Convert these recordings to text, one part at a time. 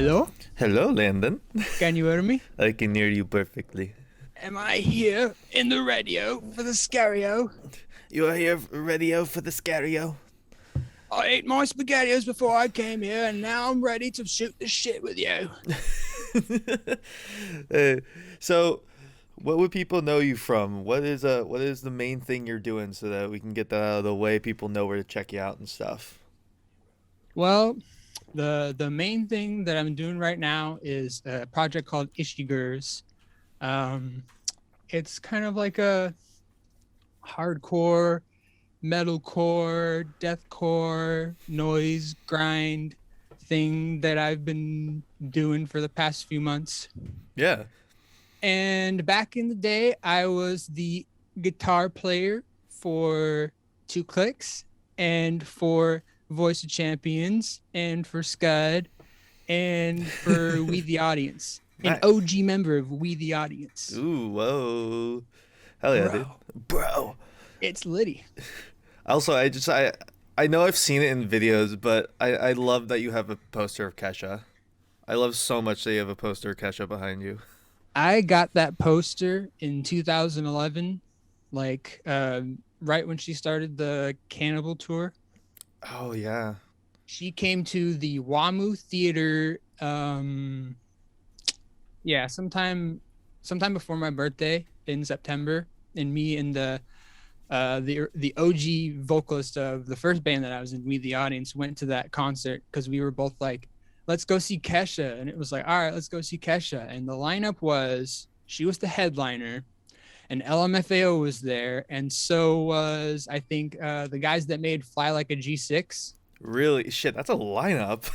Hello? Hello, Landon. Can you hear me? I can hear you perfectly. Am I here in the radio for the scario? You are here radio for the scario. I ate my spaghettios before I came here, and now I'm ready to shoot the shit with you. uh, so, what would people know you from? What is the main thing you're doing so that we can get that out of the way? People know where to check you out and stuff. Well, the main thing that I'm doing right now is a project called Ishigurz. Um, it's kind of like a hardcore, metalcore, deathcore, noise grind thing that I've been doing for the past few months. Yeah. And back in the day, I was the guitar player for Two Clicks and for Voice of Champions and for Scud and for We the Audience. An Nice. OG member of We the Audience. Ooh, whoa. Hell yeah, dude. Bro, Bro. it's Liddy. Also, I know I've seen it in videos, but I love that you have a poster of Kesha. I love so much that you have a poster of Kesha behind you. I got that poster in 2011, like right when she started the Cannibal tour. Oh yeah. She came to the WAMU Theater. Yeah, sometime before my birthday in September, and me and the OG vocalist of the first band that I was in, We the Audience, went to that concert because we were both like, let's go see Kesha. And it was like, all right, let's go see Kesha. And the lineup was, she was the headliner, and LMFAO was there. And so was, I think, the guys that made Fly Like a G6. Really? Shit, that's a lineup.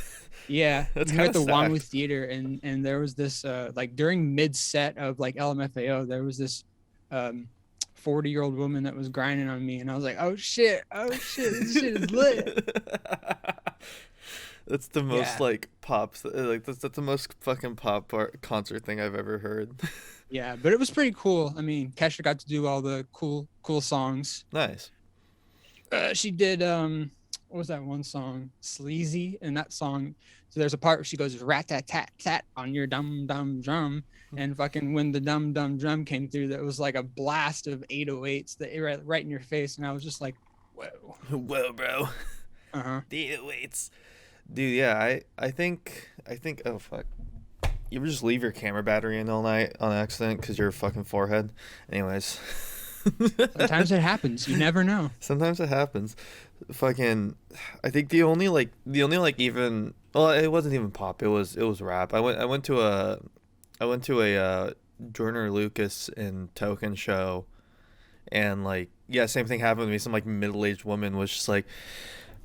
Yeah, That's we were kind at of the WAMU stacked. Theater, and there was this like during mid set of like LMFAO, there was this 40-year-old woman that was grinding on me, and I was like, oh shit, this shit is lit. That's the most Yeah, like pop, like that's the most fucking concert thing I've ever heard. yeah, but it was pretty cool. I mean, Kesha got to do all the cool songs. Nice. She did what was that one song, Sleazy, and that song, so there's a part where she goes rat tat tat tat on your dum dum drum, and fucking when the dum dum drum came through, that was like a blast of 808s that right in your face, and I was just like, whoa. Whoa, bro. Uh-huh. Data waits. Dude, yeah, I think oh fuck. You ever just leave your camera battery in all night on accident because your fucking forehead? Anyways. Sometimes it happens, you never know. Sometimes it happens. Fucking, I think the only even, well, it wasn't even pop. It was rap. I went to a Jordan Lucas and Token show, and like, yeah, same thing happened to me. Some like middle-aged woman was just like,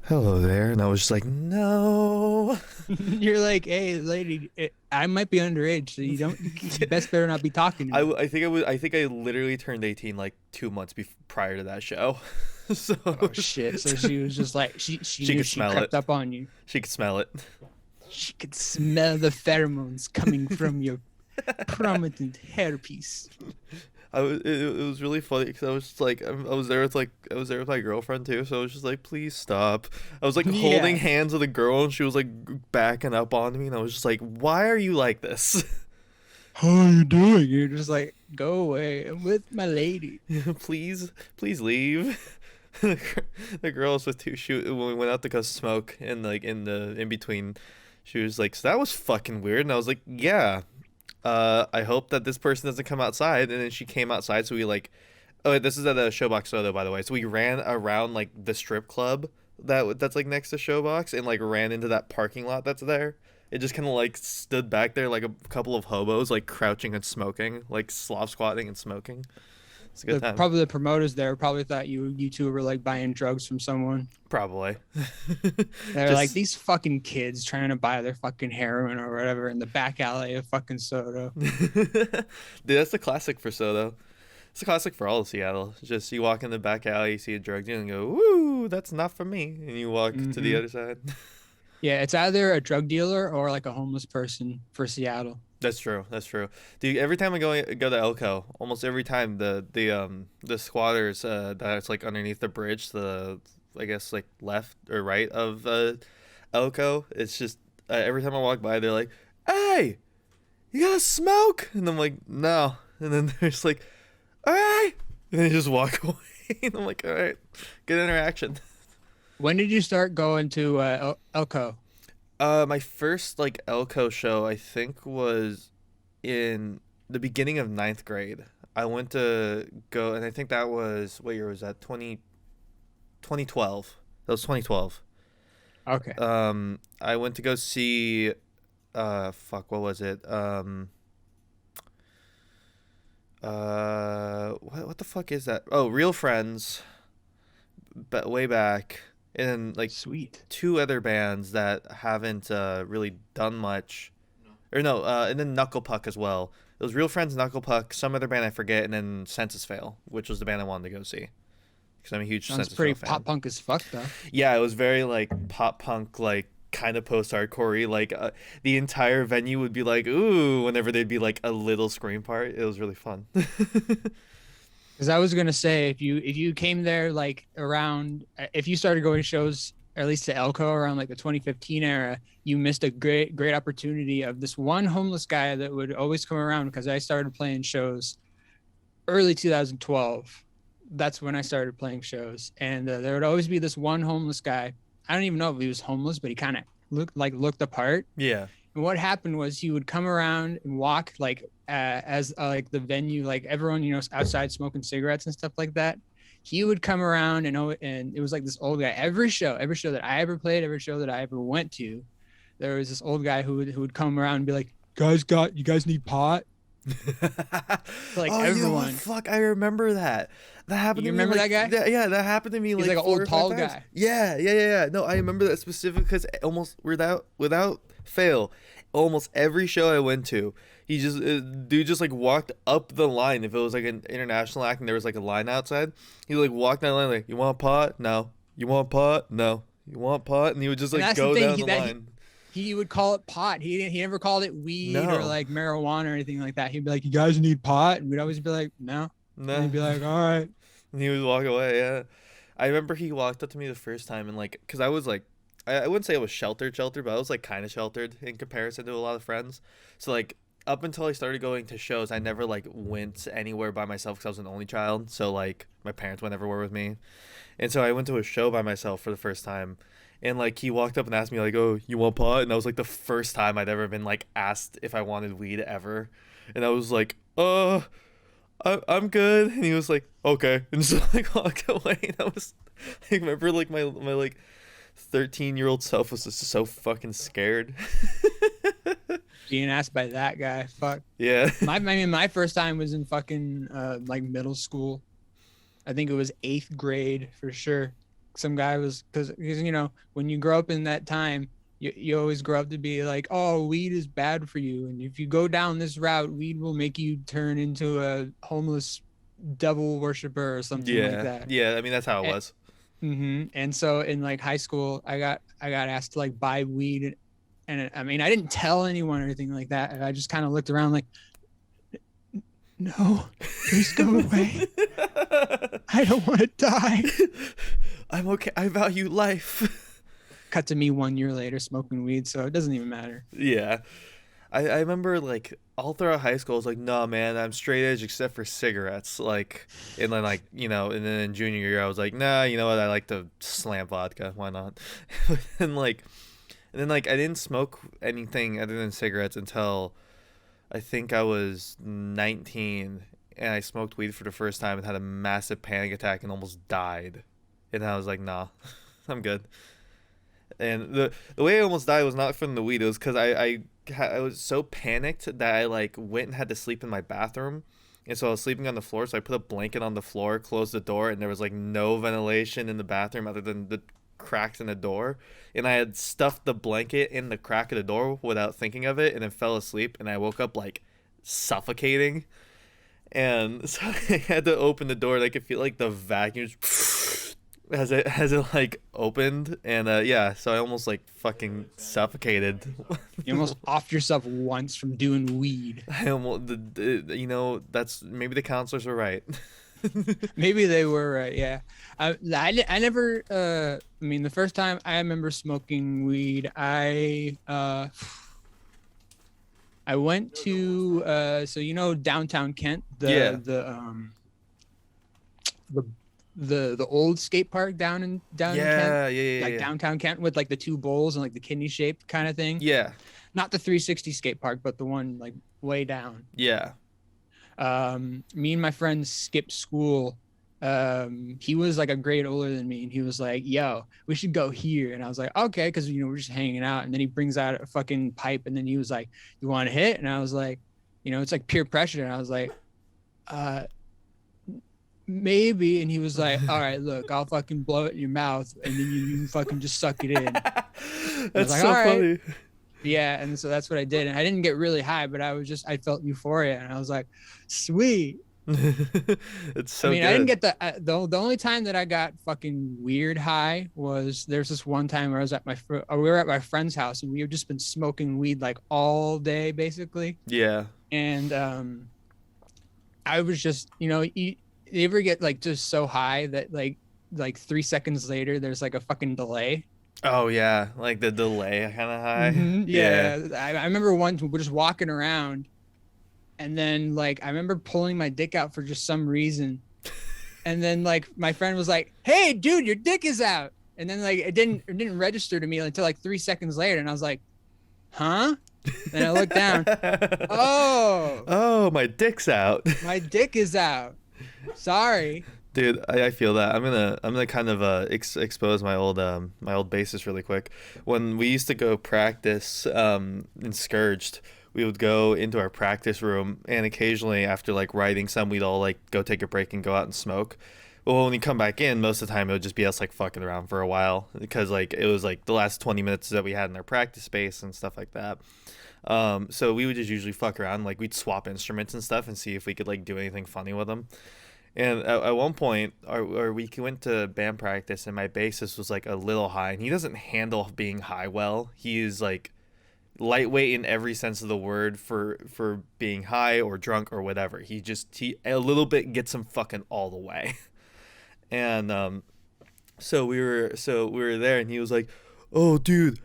"Hello there," and I was just like, "No." You're like, hey lady, I might be underage, so you best better not be talking to I, me. I think I literally turned 18 like 2 months prior to that show, so Oh shit, so she was just like, she she knew could she smell crept it. up on you. She could smell it. She could smell the pheromones coming from your prominent hairpiece. It was really funny because I was just like I was there with my girlfriend too, so I was just like, please stop. I was like holding Yeah. hands with a girl, and she was like backing up on me, and I was just like, why are you like this? How are you doing? You're just like, go away. I'm with my lady. Please leave. The girl was with two shoot when we went out to go smoke, and like in between, she was like, so that was fucking weird, and I was like, yeah. I hope that this person doesn't come outside. And then she came outside, so we like, oh, wait, this is at a Showbox Soto, by the way. So we ran around like the strip club that's like next to Showbox, and like ran into that parking lot that's there. It just kind of like stood back there like a couple of hobos like crouching and smoking, like slob squatting and smoking. It's a good The time. probably the promoters there probably thought you two were like buying drugs from someone. Probably. They're like, Just these fucking kids trying to buy their fucking heroin or whatever in the back alley of fucking Soto. Dude, that's the classic for Soto. It's a classic for all of Seattle. It's just you walk in the back alley, you see a drug dealer, and go, "Woo, that's not for me," and you walk to the Hmm. other side. Yeah, it's either a drug dealer or like a homeless person for Seattle. That's true. That's true. Dude, every time I go to Elko, almost every time the squatters that's like underneath the bridge, the I guess like left or right of Elko, it's just every time I walk by, they're like, "Hey, you got to smoke?" And I'm like, "No." And then there's like, "All right," and they just walk away. And I'm like, "All right, good interaction." When did you start going to Elko? My first like Elko show I think was in the beginning of ninth grade. I went to go, and I think that was, what year was that? 2012. That was 2012. Okay. I went to go see, fuck, what was it? What the fuck is that? Oh, Real Friends, but way back, and then like Sweet. two other bands that haven't really done much, or no, and then Knuckle Puck as well. It was Real Friends, Knuckle Puck, some other band I forget, and then Census Fail, which was the band I wanted to go see because I'm a huge Sounds Census pretty Fail fan. pop punk as fuck though. Yeah, it was very like pop punk, like kind of post hardcore. Like the entire venue would be like, ooh, whenever they'd be like a little scream part. It was really fun. Because I was gonna say, if you came there like around, if you started going to shows, or at least to Elko around like the 2015 era, you missed a great opportunity of this one homeless guy that would always come around, because I started playing shows early 2012. That's when I started playing shows, and there would always be this one homeless guy. I don't even know if he was homeless, but he kind of looked the part. Yeah. And what happened was he would come around and walk like as like the venue, like everyone, outside smoking cigarettes and stuff like that. He would come around, and it was like this old guy. Every show that I ever played, every show that I ever went to, there was this old guy who would come around and be like, you guys need pot?" Like, Oh, everyone. you know what? Fuck, I remember that. That happened You to me. remember that guy? Yeah, that happened to me. He's like like an 4 old or 5 tall times. guy. Yeah. No, I remember that specific because almost without fail, almost every show I went to, he just dude just like walked up the line. If it was like an international act and there was like a line outside, he like walked down the line like, "You want pot? No. You want pot? No. You want pot?" And he would just And like that's go the thing, down the line. he would call it pot. He never called it weed or No. like marijuana or anything like that. He'd be like, "You guys need pot?" And we'd always be like, "No." No. And he'd be like, "All right." And he would walk away. Yeah, I remember he walked up to me the first time and like, cause I was like, I wouldn't say I was sheltered, but I was like kind of sheltered in comparison to a lot of friends. So like up until I started going to shows, I never like went anywhere by myself because I was an only child. So like my parents went everywhere with me, and so I went to a show by myself for the first time. And like he walked up and asked me like, "Oh, you want pot?" And that was like the first time I'd ever been like asked if I wanted weed ever. And I was like, I'm good." And he was like, "Okay," and just like walked away. And I remember like my like 13-year-old self was just so fucking scared. Being asked by that guy, fuck. Yeah. My first time was in fucking like middle school. I think it was 8th grade for sure. Some guy was, because when you grow up in that time, you always grow up to be like, "Oh, weed is bad for you, and if you go down this route, weed will make you turn into a homeless devil worshiper or something like that." Yeah, I mean that's how it was. And so in like high school, I got asked to like buy weed, and I mean I didn't tell anyone or anything like that. I just kind of looked around like, "No, please go away. I don't want to die." I'm okay. I value life. Cut to me 1 year later smoking weed, so it doesn't even matter. Yeah. I remember like all throughout high school I was like, "No, man, I'm straight edge except for cigarettes." Like, and then like, and then in junior year I was like, "Nah, you know what? I like to slam vodka. Why not?" and then I didn't smoke anything other than cigarettes until I think I was 19, and I smoked weed for the first time and had a massive panic attack and almost died. And I was like, "Nah, I'm good." And the way I almost died was not from the weed. It was because I was so panicked that I like went and had to sleep in my bathroom. And so I was sleeping on the floor. So I put a blanket on the floor, closed the door, and there was like no ventilation in the bathroom other than the cracks in the door. And I had stuffed the blanket in the crack of the door without thinking of it, and then fell asleep. And I woke up like suffocating. And so I had to open the door, and I could feel like the vacuum has it like opened, and yeah, so I almost like fucking suffocated. You almost offed yourself once from doing weed. I almost, that's maybe the counselors were right. Maybe they were right. Yeah, I never. I mean, the first time I remember smoking weed, I went to so downtown Kent, Yeah. the the old skate park down in Kent, Yeah, yeah, yeah, like yeah. downtown Kent with like the two bowls and like the kidney shaped kind of thing. Yeah. Not the 360 skate park, but the one like way down. Yeah. Me and my friend skipped school. He was like a grade older than me, and he was like, "Yo, we should go here." And I was like, "Okay," because we're just hanging out. And then he brings out a fucking pipe, and then he was like, "You want to hit?" And I was like, it's like peer pressure. And I was like, uh, maybe. And he was like, "All right, look, I'll fucking blow it in your mouth, and then you fucking just suck it in." That's like, so "All right." funny. Yeah, and so that's what I did. And I didn't get really high, but I felt euphoria, and I was like, sweet. It's so good. I didn't get the only time that I got fucking weird high was there's this one time where I was at we were at my friend's house, and we had just been smoking weed like all day basically. Yeah. And I was just, you ever get like just so high that like 3 seconds later there's like a fucking delay. Oh yeah, like the delay kind of high. Mm-hmm. Yeah. I remember once we're just walking around, and then like I remember pulling my dick out for just some reason, and then like my friend was like, "Hey, dude, your dick is out," and then like it didn't register to me until like 3 seconds later, and I was like, "Huh?" And I looked down. Oh, my dick's out. My dick is out. Sorry. Dude, I feel that. I'm gonna kind of expose my old bassist really quick. When we used to go practice in Scourged, we would go into our practice room, and occasionally after like writing some, we'd all like go take a break and go out and smoke. Well, when we come back in, most of the time it would just be us like fucking around for a while, because like it was like the last 20 minutes that we had in our practice space and stuff like that. So we would just usually fuck around, like we'd swap instruments and stuff and see if we could like do anything funny with them. And at one point, we went to band practice, and my bassist was like a little high, and he doesn't handle being high well. He is like lightweight in every sense of the word for being high or drunk or whatever. He a little bit gets him fucking all the way. And so we were there, and he was like, "Oh, dude,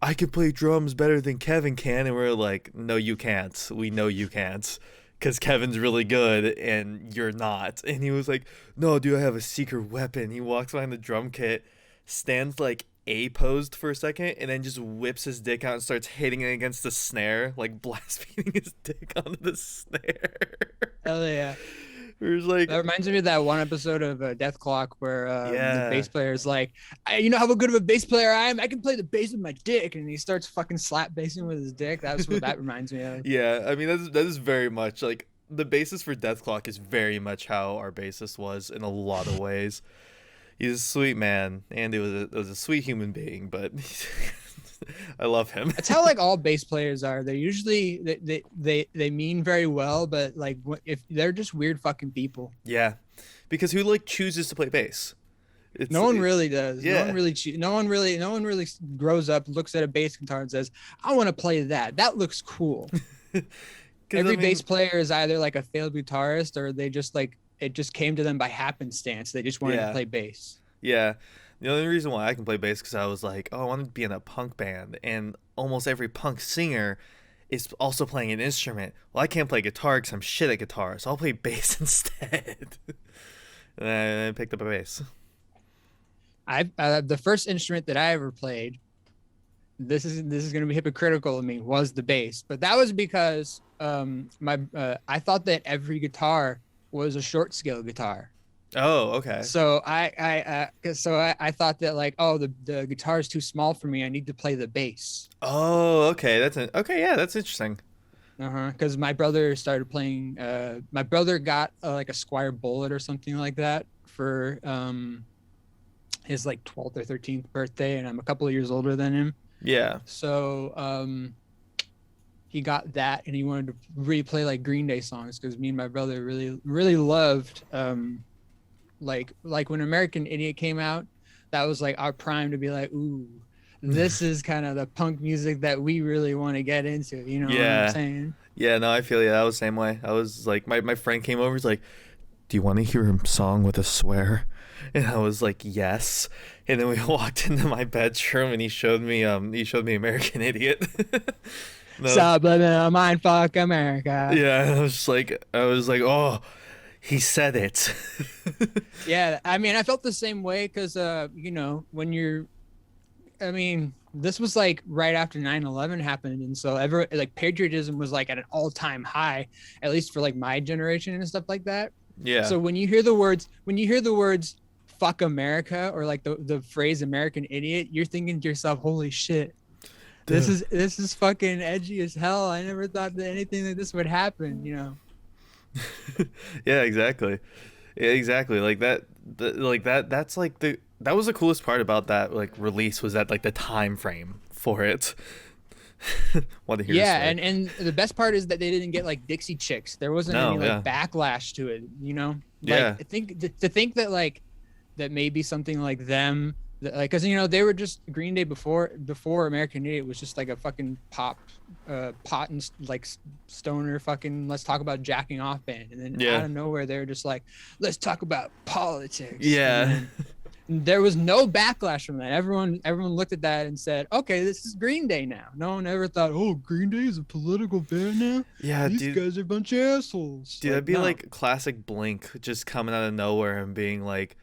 I can play drums better than Kevin can," and we are like, "No, you can't. We know you can't. Because Kevin's really good and you're not." And he was like, "No, dude, I have a secret weapon." He walks behind the drum kit, stands like A-posed for a second, and then just whips his dick out and starts hitting it against the snare, like blast beating his dick onto the snare. Hell yeah. It was like, that reminds me of that one episode of Death Clock where yeah, the bass player is like, "You know how good of a bass player I am? I can play the bass with my dick," and he starts fucking slap bassing with his dick. That's what that reminds me of. Yeah, I mean that is very much like the bassist for Death Clock is very much how our bassist was in a lot of ways. He's a sweet man, and it was a sweet human being, but I love him. That's how like all bass players are. They're usually they mean very well, but like if they're just weird fucking people. Yeah, because who like chooses to play bass? No one really does. Yeah. No one really grows up, looks at a bass guitar and says, "I want to play that. That looks cool." Every bass player is either like a failed guitarist, or they just like it just came to them by happenstance. They just wanted to play bass. Yeah. The only reason why I can play bass because I was like, "Oh, I wanted to be in a punk band," and almost every punk singer is also playing an instrument. Well, I can't play guitar because I'm shit at guitar, so I'll play bass instead. And I picked up a bass. The first instrument that I ever played, this is going to be hypocritical of me, was the bass, but that was because I thought that every guitar was a short scale guitar. Oh, okay. So I thought that like, oh, the guitar is too small for me. I need to play the bass. Oh, okay. Yeah, that's interesting. Because my brother started playing. My brother got like a Squire Bullet or something like that for his like 12th or 13th birthday, and I'm a couple of years older than him. Yeah. So he got that, and he wanted to really play like Green Day songs because me and my brother really loved like when American Idiot came out. That was like our prime to be like, ooh, this is kind of the punk music that we really want to get into. You know what I'm saying? Yeah, no, I feel you. I was the same way. I was like, my friend came over. He's like, "Do you want to hear a song with a swear?" And I was like, "Yes." And then we walked into my bedroom, and he showed me American Idiot. No. Subliminal mind fuck America. Yeah, I was like, oh, he said it. Yeah, I mean, I felt the same way because, you know, when you're, I mean, this was like right after 9/11 happened. And so like patriotism was like at an all-time high, at least for like my generation and stuff like that. Yeah. So when you hear the words fuck America or like the phrase American idiot, you're thinking to yourself, holy shit, Duh. this is fucking edgy as hell. I never thought that anything like this would happen, you know? Yeah, exactly. Yeah, exactly. Like that, that's like that was the coolest part about that like release was that like the time frame for it. Want to hear Yeah, this? and the best part is that they didn't get like Dixie Chicks. There wasn't any No, yeah, like backlash to it, you know? Like yeah, I think to think that like that maybe something like them that, like because you know they were just Green Day before American Idiot was just like a fucking pot and like stoner fucking let's talk about jacking off band, and then yeah, out of nowhere they were just like let's talk about politics, and yeah, then there was no backlash from that. Everyone looked at that and said, okay, this is Green Day now. No one ever thought, oh, Green Day is a political band now. yeah, These dude. guys are a bunch of assholes. Dude, Like, that'd be no. like classic Blink just coming out of nowhere and being like,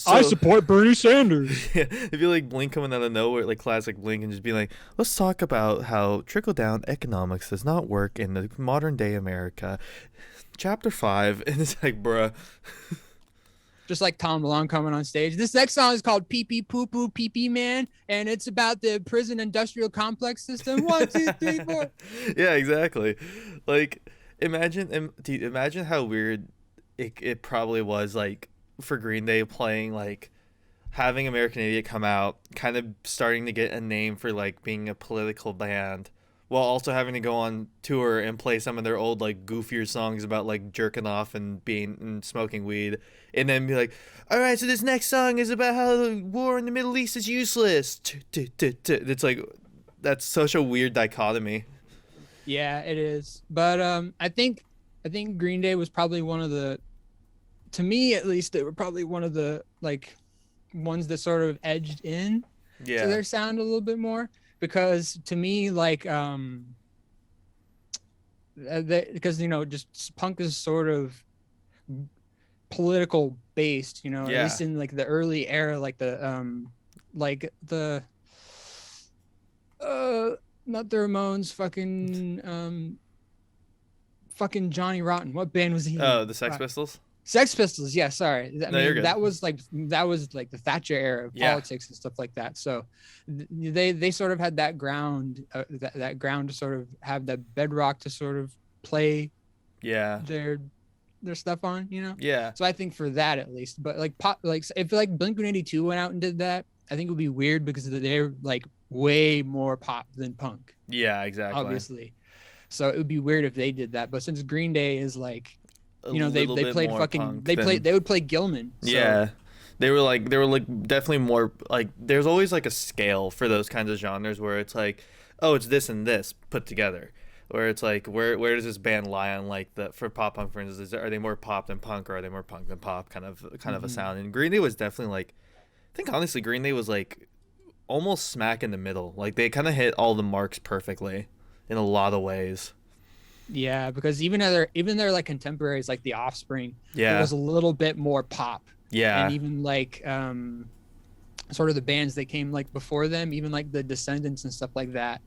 I so. support Bernie Sanders. Yeah, it'd be like Blink coming out of nowhere, like classic Blink, and just being like, let's talk about how trickle down economics does not work in the modern day America. Chapter 5, and it's like, bruh. Just like Tom DeLonge coming on stage. This next song is called Pee Pee Poo Poo Pee Pee Man, and it's about the prison industrial complex system. 1, 2, 3, 4. Yeah, exactly. Like, dude, imagine how weird it probably was, like, for Green Day playing, like, having American Idiot come out, kind of starting to get a name for, like, being a political band, while also having to go on tour and play some of their old, like, goofier songs about, like, jerking off and being and smoking weed, and then be like, all right, so this next song is about how the war in the Middle East is useless. It's like, that's such a weird dichotomy. Yeah, it is. But I think Green Day was probably one of the, to me at least, they were probably one of the like ones that sort of edged in to Yeah. their sound a little bit more, because to me like because you know just punk is sort of political based, you know, at Yeah. least in like the early era, like the uh not the Ramones, fucking Johnny Rotten. What band was he in? Oh, the Sex Pistols? Sex Pistols. Yeah, sorry. I No, you're mean, good. that was like the Thatcher era of Yeah. politics and stuff like that. So they sort of had that ground, that ground to sort of have that bedrock to sort of play Yeah. their stuff on, you know. Yeah. So I think for that at least, but like pop, like if like Blink-182 went out and did that, I think it would be weird because they're like way more pop than punk, Yeah, exactly. obviously. So it would be weird if they did that. But since Green Day is like, A you know, little they bit played more fucking punk they would play Gilman. So, Yeah. They were like definitely more like there's always like a scale for those kinds of genres where it's like, oh, it's this and this put together. Where it's like where does this band lie on like the for pop punk for instance, are they more pop than punk or are they more punk than pop kind of a sound. And Green Day was definitely like I think honestly Green Day was like almost smack in the middle. Like they kind of hit all the marks perfectly in a lot of ways. yeah, because even their like contemporaries like The Offspring, it Yeah. was a little bit more pop. And Yeah. even like sort of the bands that came like before them, even like the Descendants and stuff like that,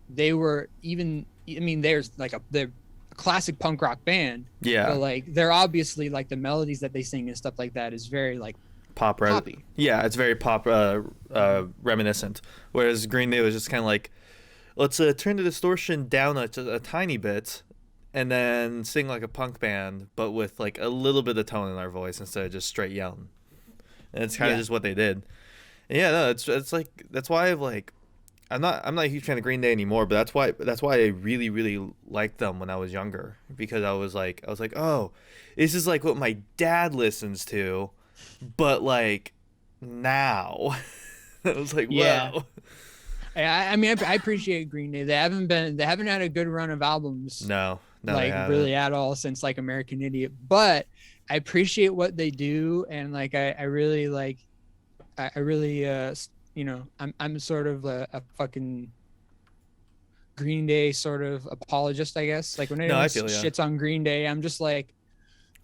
they were even, I mean, they're a classic punk rock band, Yeah. but like they're obviously like the melodies that they sing and stuff like that is very like poppy. Yeah, it's very pop reminiscent. Whereas Green Day was just kind of like, let's turn the distortion down a tiny bit, and then sing like a punk band, but with like a little bit of tone in our voice instead of just straight yelling. And it's kind of Yeah. just what they did. And yeah, no, it's like that's why I've like. I'm not a huge fan of Green Day anymore, but that's why I really really liked them when I was younger because I was like oh, this is like what my dad listens to, but like now. I was like, Yeah. wow. I mean, I appreciate Green Day. They haven't had a good run of albums, No, they like haven't. really at all since like American Idiot. But I appreciate what they do, and like I really like, I really you know, I'm sort of a fucking Green Day sort of apologist, I guess. Like when No, anyone I feel shits on Green Day, I'm just like,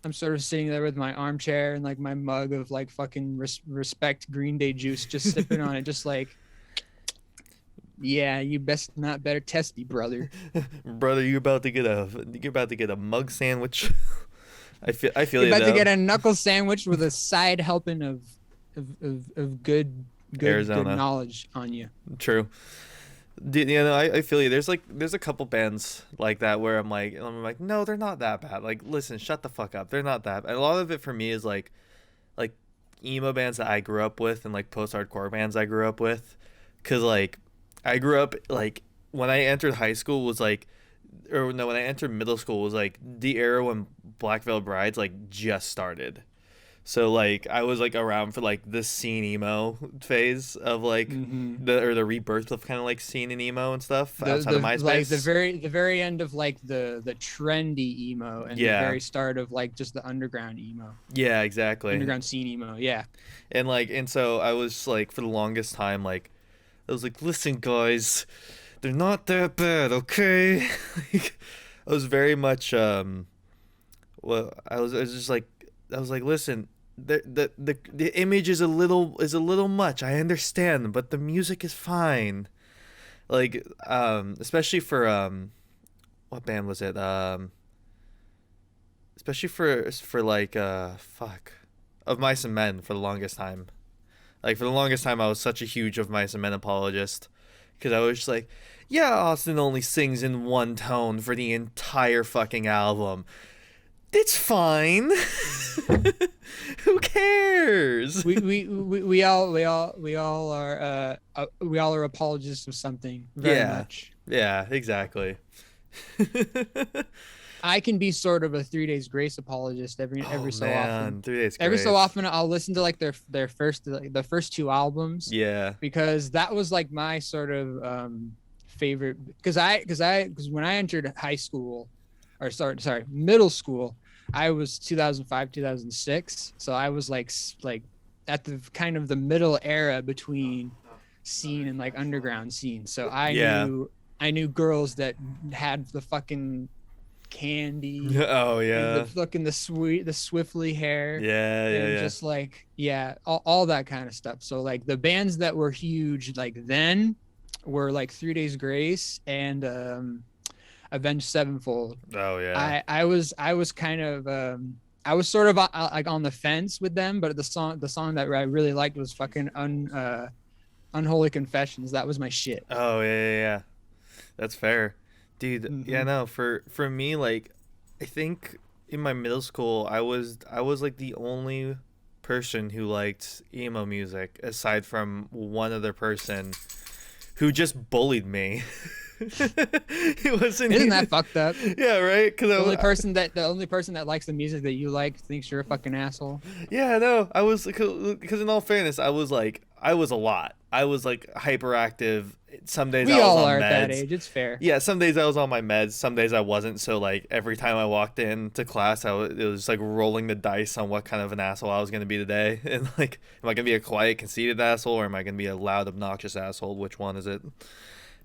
I'm sort of sitting there with my armchair and like my mug of like fucking respect Green Day juice, just sipping on it, just like, yeah, you best not better test me, brother. brother. You're about to get a mug sandwich. I feel You're you about to though. get a knuckle sandwich with a side helping of good Arizona, knowledge on you. true. You know, I feel you. There's a couple bands like that where I'm like, no, they're not that bad. Like, listen, shut the fuck up. They're not that bad. A lot of it for me is like emo bands that I grew up with and like post-hardcore bands I grew up with. Cause like I grew up like when I entered high school was like, or no, when I entered middle school was like the era when Black Veil Brides like just started. So like I was like around for like the scene emo phase of like Mm-hmm. the rebirth of kind of like scene and emo and stuff outside of The like MySpace. the very end of like the trendy emo and the Yeah, very start of like just the underground emo, yeah, exactly. underground scene emo. Yeah. And so I was like for the longest time like I was like, listen guys, they're not that bad, okay? Like, I was very much well I was just like I was like, listen, the image is a little much. I understand, but the music is fine. Like especially for what band was it? Especially for like fuck of Mice and Men for the longest time. Like for the longest time I was such a huge of Mice and Men apologist because I was just like, yeah, Austin only sings in one tone for the entire fucking album. It's fine. Who cares? We all are apologists of something very Yeah. much. Yeah, exactly. I can be sort of a 3 Days Grace apologist Oh every so often. man, 3 days Every so grace. often I'll listen to like their first like, the first two albums Yeah. because that was like my sort of favorite because when I entered high school or sorry middle school, I was 2005 2006, so I was like at the kind of the middle era between scene and like underground scene, so Yeah. I knew girls that had the fucking candy Oh and the yeah. fucking the swiftly hair Yeah, yeah, and yeah. just like yeah all that kind of stuff. So like the bands that were huge like then were like 3 Days Grace and Avenged Sevenfold. Oh yeah. I was kind of I was sort of like on the fence with them, but the song that I really liked was fucking Unholy Confessions. That was my shit. Oh yeah, yeah, yeah. That's fair. Dude, yeah, Hmm. no, for me like I think in my middle school I was like the only person who liked emo music aside from one other person who just bullied me. It wasn't Isn't even that fucked up? yeah, right? Because The only person that likes the music that you like thinks you're a fucking asshole. yeah, no, I was because in all fairness, I was a lot. I was like hyperactive. Some days We I was all on are at that meds. age. It's fair. Yeah, some days I was on my meds. Some days I wasn't. So like every time I walked into class, it was like rolling the dice on what kind of an asshole I was gonna be today. And like, am I gonna be a quiet, conceited asshole, or am I gonna be a loud, obnoxious asshole? Which one is it?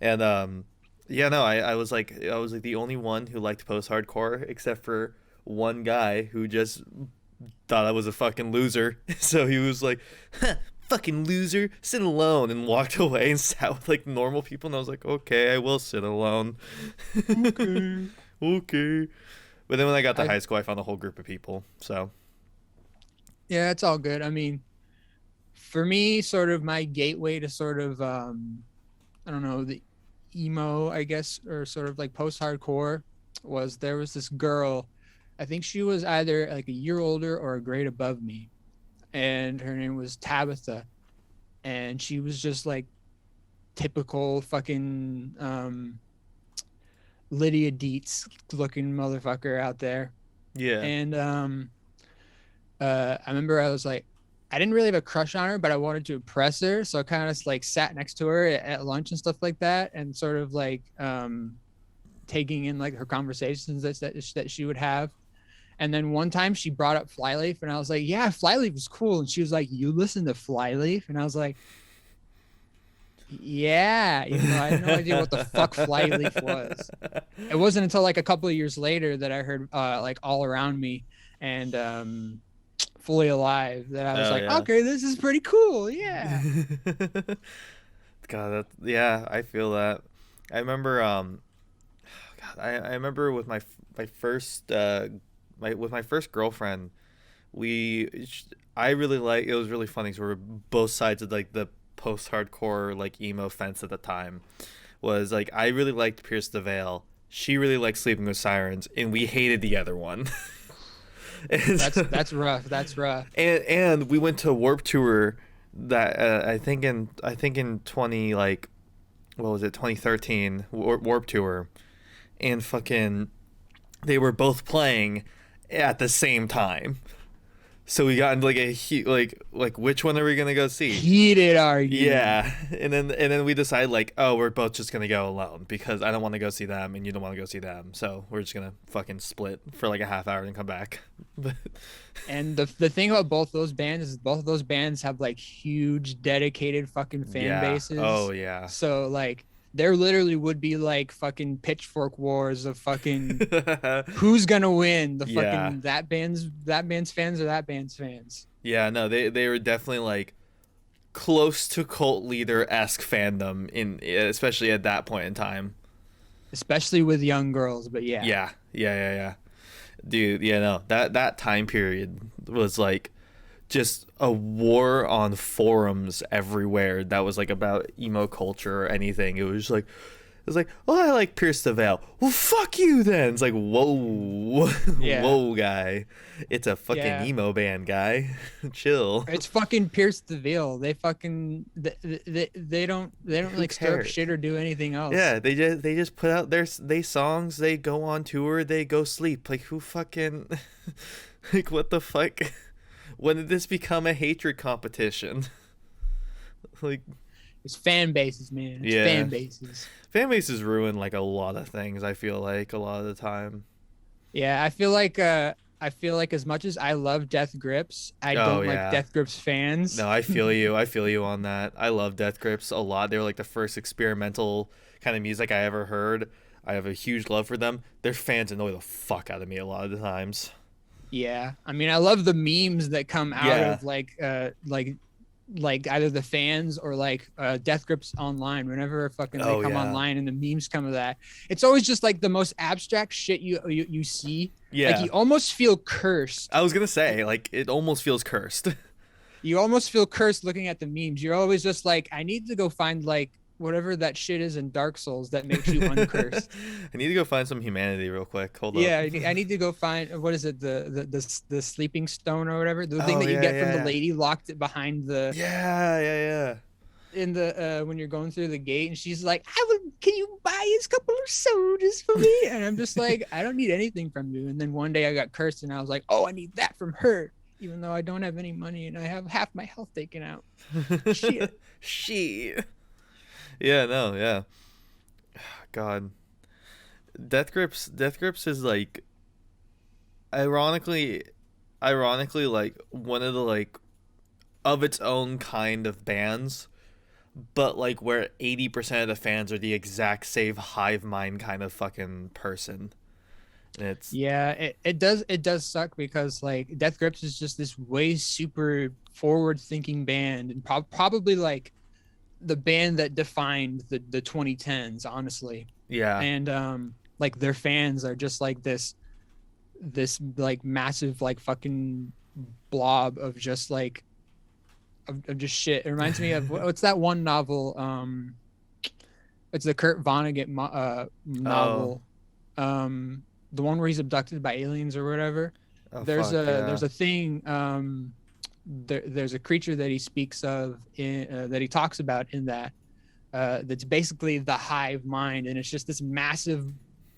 And yeah, no, I was like the only one who liked post-hardcore, except for one guy who just thought I was a fucking loser. So he was like, huh, fucking loser, sit alone, and walked away and sat with like normal people. And I was like, okay, I will sit alone. Okay. Okay. But then when I got to I high school, I found a whole group of people. So, Yeah, it's all good. I mean, for me, sort of my gateway to sort of I don't know, the emo, I guess, or sort of like post-hardcore was there was this girl, I think she was either like a year older or a grade above me, and her name was Tabitha, and she was just like typical fucking Lydia Dietz looking motherfucker out there. yeah. And I remember I was like, I didn't really have a crush on her, but I wanted to impress her. So I kind of like sat next to her at lunch and stuff like that, and sort of like taking in like her conversations that she would have. And then one time she brought up Flyleaf, and I was like, "Yeah, Flyleaf was cool." And she was like, "You listen to Flyleaf?" And I was like, Yeah, even though I had no idea what the fuck Flyleaf was. It wasn't until like a couple of years later that I heard like All Around Me and Fully Alive that I was Oh like, yeah. okay, this is pretty cool. Yeah. God, yeah, I feel that. I remember, God, I remember with my first my first girlfriend, we, I really like. It was really funny. So we were both sides of like the post-hardcore like emo fence at the time. Was like I really liked Pierce the Veil. She really liked Sleeping with Sirens, and we hated the other one. and, That's rough. That's rough. and we went to Warp Tour that I think in 20 like what was it 2013 Warp Tour, and fucking they were both playing at the same time. So we got into like like which one are we gonna go see? Heated argument. Yeah, and then we decide like, oh, we're both just gonna go alone because I don't want to go see them and you don't want to go see them, so we're just gonna fucking split for like a half hour and come back. And the thing about both those bands is both of those bands have like huge dedicated fucking fan Yeah. bases. Oh yeah. So like there literally would be like fucking pitchfork wars of fucking who's gonna win, the fucking Yeah. that band's fans or that band's fans. Yeah, no, they were definitely like close to cult leader esque fandom in especially at that point in time. Especially with young girls, but yeah. Yeah. Dude, yeah, no, that time period was like just a war on forums everywhere that was like about emo culture or anything. It was like, oh, I like Pierce the Veil. Well, fuck you then. It's like, whoa, Yeah. whoa, guy. It's a fucking Yeah. emo band, guy. Chill. It's fucking Pierce the Veil. They fucking they don't like stir up cares? shit or do anything else. Yeah, they just put out they songs. They go on tour. They go sleep. Like who fucking, like what the fuck? When did this become a hatred competition? Like It's fan bases, man. It's Yeah. fan bases. fan bases ruin like a lot of things. I feel like a lot of the time. Yeah, I feel like as much as I love Death Grips, I Oh, don't yeah. like Death Grips fans. No, I feel you. I feel you on that. I love Death Grips a lot. They were like the first experimental kind of music I ever heard. I have a huge love for them. Their fans annoy the fuck out of me a lot of the times. Yeah, I mean, I love the memes that come out Yeah. of like either the fans or like Death Grips online. Whenever fucking they Oh, come yeah. online and the memes come of that, it's always just like the most abstract shit you see. Yeah. Like you almost feel cursed. I was gonna say, like, it almost feels cursed. You almost feel cursed looking at the memes. You're always just like, I need to go find like whatever that shit is in Dark Souls that makes you uncursed. I need to go find some humanity real quick. Hold Yeah, up. I need to go find what is it, the sleeping stone or whatever, the thing Oh, that you yeah, get from yeah. the lady locked behind the Yeah. in the when you're going through the gate, and she's like, can you buy us a couple of sodas for me? And I'm just like, I don't need anything from you. And then one day I got cursed, and I was like, oh, I need that from her, even though I don't have any money and I have half my health taken out. Shit. Shit. Yeah, no, yeah. God. Death Grips is like ironically like one of the like of its own kind of bands, but like where 80% of the fans are the exact same hive mind kind of fucking person. And it's Yeah, it does suck because like Death Grips is just this way super forward thinking band, and probably like the band that defined the 2010s, honestly. yeah. And like their fans are just like this like massive like fucking blob of just like of just shit. It reminds me of what's that one novel, it's the Kurt Vonnegut novel, the one where he's abducted by aliens or whatever. Oh, There's fuck, yeah. there's a thing, there's a creature that he speaks of in that he talks about in that, that's basically the hive mind, and it's just this massive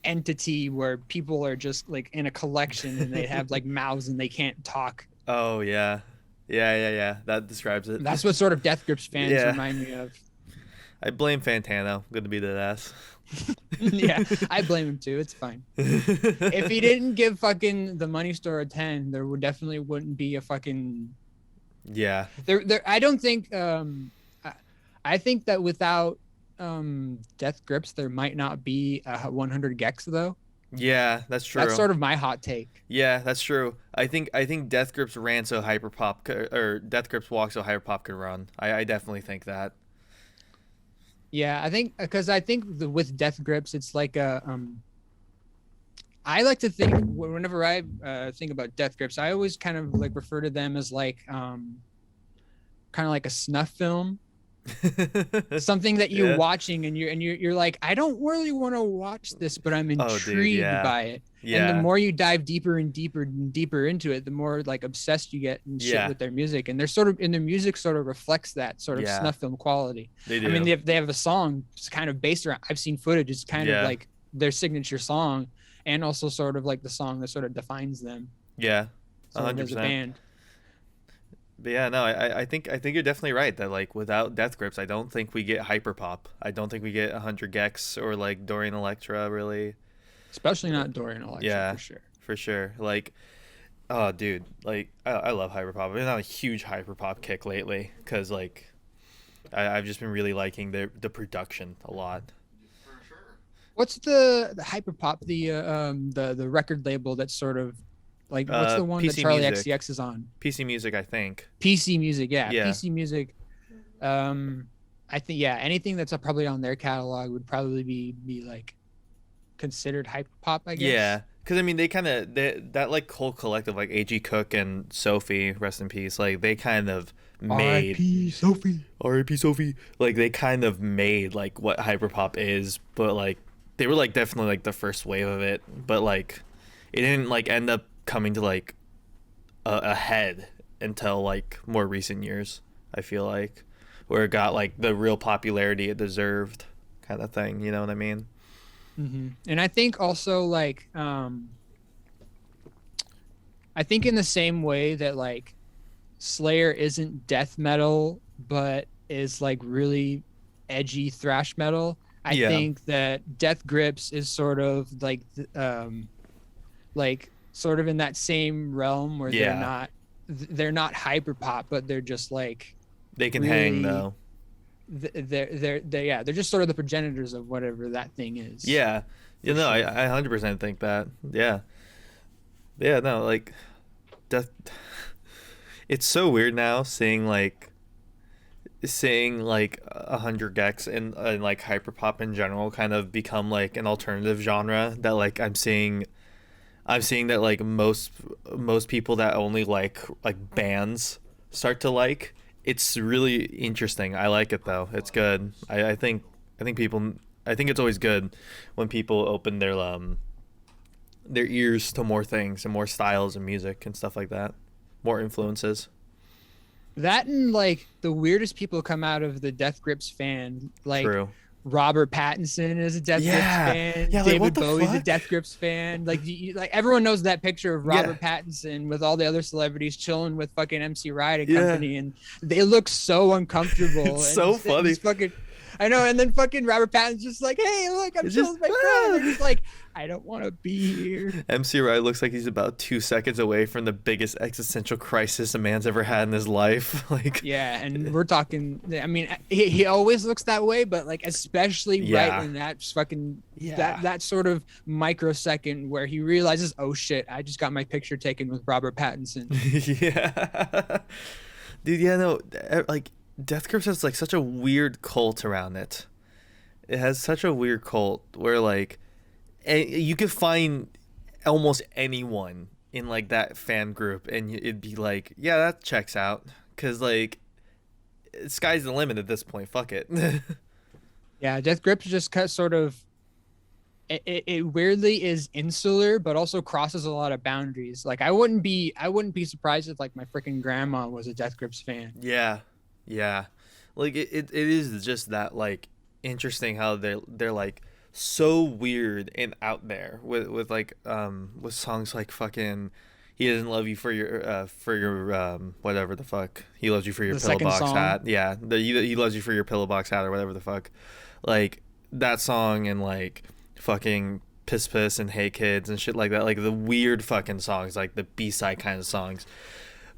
entity where people are just like in a collection and they have like mouths and they can't talk. Oh yeah. Yeah. That describes it. That's what sort of Death Grips fans Yeah. remind me of. I blame Fantano. Good to be that ass. Yeah, I blame him too. It's fine. If he didn't give fucking the money store a 10, there would definitely wouldn't be a fucking Yeah. there I don't think I think that without Death Grips, there might not be a 100 Gex though. Yeah, that's That's true. sort of my hot take. Yeah, that's true. I think Death Grips ran so Hyperpop or Death Grips walked so Hyperpop could run. I definitely think that. Yeah, I think because I think with Death Grips, it's like a I like to think whenever I think about Death Grips, I always kind of like refer to them as like kind of like a snuff film, something that you're Yeah. watching and you're like, I don't really want to watch this, but I'm Oh, dude, intrigued yeah. by it. And the Yeah. more you dive deeper and deeper and deeper into it, the more like obsessed you get and shit Yeah. with their music. And they're sort of in their music sort of reflects that sort of Yeah. snuff film quality. They I mean, do. they have a song it's kind of based around. I've seen footage. It's kind of Yeah. like their signature song, and also sort of like the song that sort of defines them, Yeah. sort of as a 100%. band. But yeah, no, I think you're definitely right that like without Death Grips, I don't think we get Hyperpop. I don't think we get 100 Gex or like Dorian Electra really. Especially not Dorian Electra Yeah, for sure. for sure. Like, oh, dude, like I love Hyperpop. I've been on a huge Hyperpop kick lately because like I've just been really liking the production a lot. What's the hyperpop the record label that's sort of like what's the one that PC Charlie Music, XCX is on? PC Music, I think. PC Music, yeah, Yeah, PC Music. Um, I think yeah, anything that's probably on their catalog would probably be like considered hyperpop, I guess. yeah. Because I mean, they kind of that like whole collective like AG Cook and Sophie, rest in peace. Like they kind of made R.I.P. Sophie. R.I.P. Sophie. Like they kind of made like what hyperpop is, but like they were like definitely like the first wave of it, but like it didn't like end up coming to like a head until like more recent years. I feel like where it got like the real popularity it deserved, kind of thing. You know what I mean? And I think also like I think in the same way that like Slayer isn't death metal but is like really edgy thrash metal. I Yeah, think that Death Grips is sort of like sort of in that same realm where yeah. they're not hyper pop, but they're just like They can hang really though. they're yeah, they're just sort of the progenitors of whatever that thing is. Yeah, you For know, sure. I 100% think that. Yeah, yeah. No, like death. It's so weird now seeing like 100 gex and like hyperpop in general kind of become like an alternative genre that like I'm seeing that like most people that only like bands start to like. It's really interesting. I like it though. It's good. I think people I think it's always good when people open their ears to more things and more styles of music and stuff like that. More influences. That and like the weirdest people come out of the Death Grips fan, like True. Robert Pattinson is a Death Grips Yeah. fan. Yeah, like what David the Bowie's a fuck? Death Grips fan. Like, like everyone knows that picture of Yeah. Robert Pattinson with all the other celebrities chilling with fucking MC Ride and Yeah. company, and they look so uncomfortable. It's And so and funny. just fucking, I know. And then fucking Robert Pattinson's just like, hey, look, I'm It's chilling just with my friend. And he's like, I don't want to be here. MC Rai looks like he's about 2 seconds away from the biggest existential crisis a man's ever had in his life. Like, Yeah, and we're talking. I mean, he always looks that way, but like especially right yeah. in that fucking Yeah. that sort of microsecond where he realizes, oh shit, I just got my picture taken with Robert Pattinson. Yeah. Dude, yeah, no, like Death Grips has like such a weird cult around it. It has such a weird cult where like you could find almost anyone in like that fan group and it'd be like, yeah, that checks out cuz like sky's the limit at this point. Fuck it. Yeah, Death Grips just sort of it weirdly is insular, but also crosses a lot of boundaries. Like I wouldn't be surprised if like my freaking grandma was a Death Grips fan. Yeah. Yeah. Like it is just that like interesting how they're like so weird and out there with like with songs like fucking he doesn't love you for your whatever the fuck. He loves you for your The second pillowbox song. hat. Yeah. He loves you for your pillowbox hat or whatever the fuck. Like that song and like fucking Piss Piss and Hey Kids and shit like that. Like the weird fucking songs, like the B-side kind of songs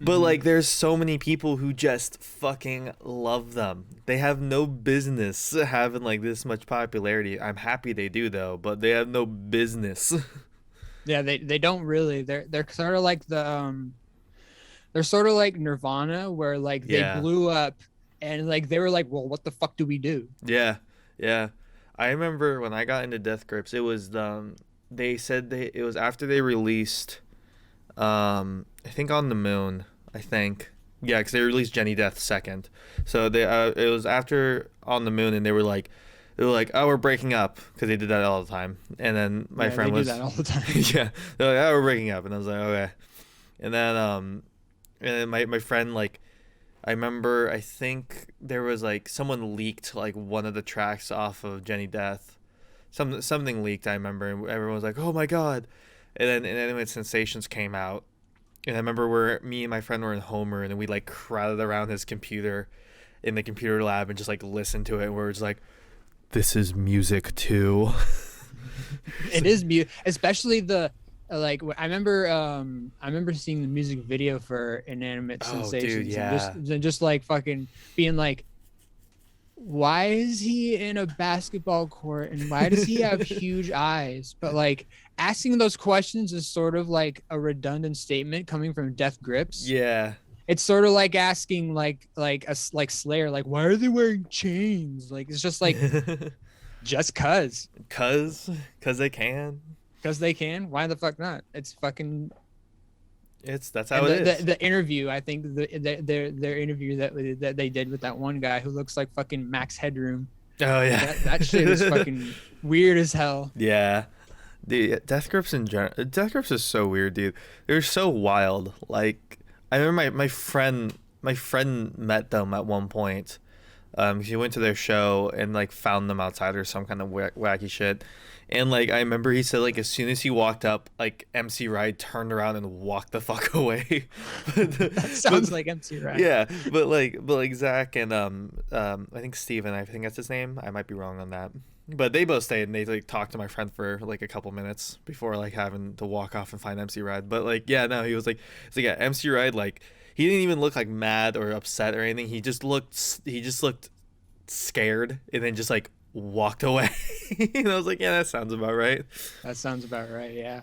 But Hmm. like there's so many people who just fucking love them. They have no business having like this much popularity. I'm happy they do though, but they have no business. Yeah, they don't really. They're sort of like they're sort of like Nirvana, where like they Yeah. blew up and like they were like, well, what the fuck do we do? Yeah. Yeah. I remember when I got into Death Grips, it was they said it was after they released I think On the Moon, I think. Yeah, cuz they released Jenny Death second. So they it was after On the Moon and they were like, "Oh, we're breaking up," because they did that all the time. And then my Yeah, they friend do was that all the time. yeah, they're like, "Oh, we're breaking up." And I was like, "Okay." And then my friend like I remember I think there was like someone leaked like one of the tracks off of Jenny Death. Something leaked, I remember, and everyone was like, "Oh my god." And then when Sensations came out, and I remember where me and my friend were in Homer and we like crowded around his computer in the computer lab and just like listened to it and we were just like, "This is music too." It is especially the like I remember seeing the music video for Inanimate Oh, dude, Sensations yeah. and just like fucking being like, why is he in a basketball court and why does he have huge eyes? But like asking those questions is sort of like a redundant statement coming from Death Grips. Yeah. It's sort of like asking like Slayer, like, why are they wearing chains? Like it's just like just Cause they can. because they can. Why the fuck not? It's fucking. That's how And it is. the interview, I think their interview that they did with that one guy who looks like fucking Max Headroom. Oh yeah. That shit is fucking weird as hell. Yeah. The Death Grips in general. Death Grips is so weird, dude. They're so wild. Like I remember my friend met them at one point. He went to their show and like found them outside or some kind of wacky shit. And like I remember he said like as soon as he walked up, like MC Ride turned around and walked the fuck away. That sounds like MC Ride. Yeah, but like Zach and I think Steven, I think that's his name. I might be wrong on that. But they both stayed and they like talked to my friend for like a couple minutes before like having to walk off and find MC Ride. But like yeah, no, he was like it's like yeah, MC Ride like he didn't even look like mad or upset or anything. He just looked scared and then just like walked away. And I was like, yeah, that sounds about right. That sounds about right. Yeah.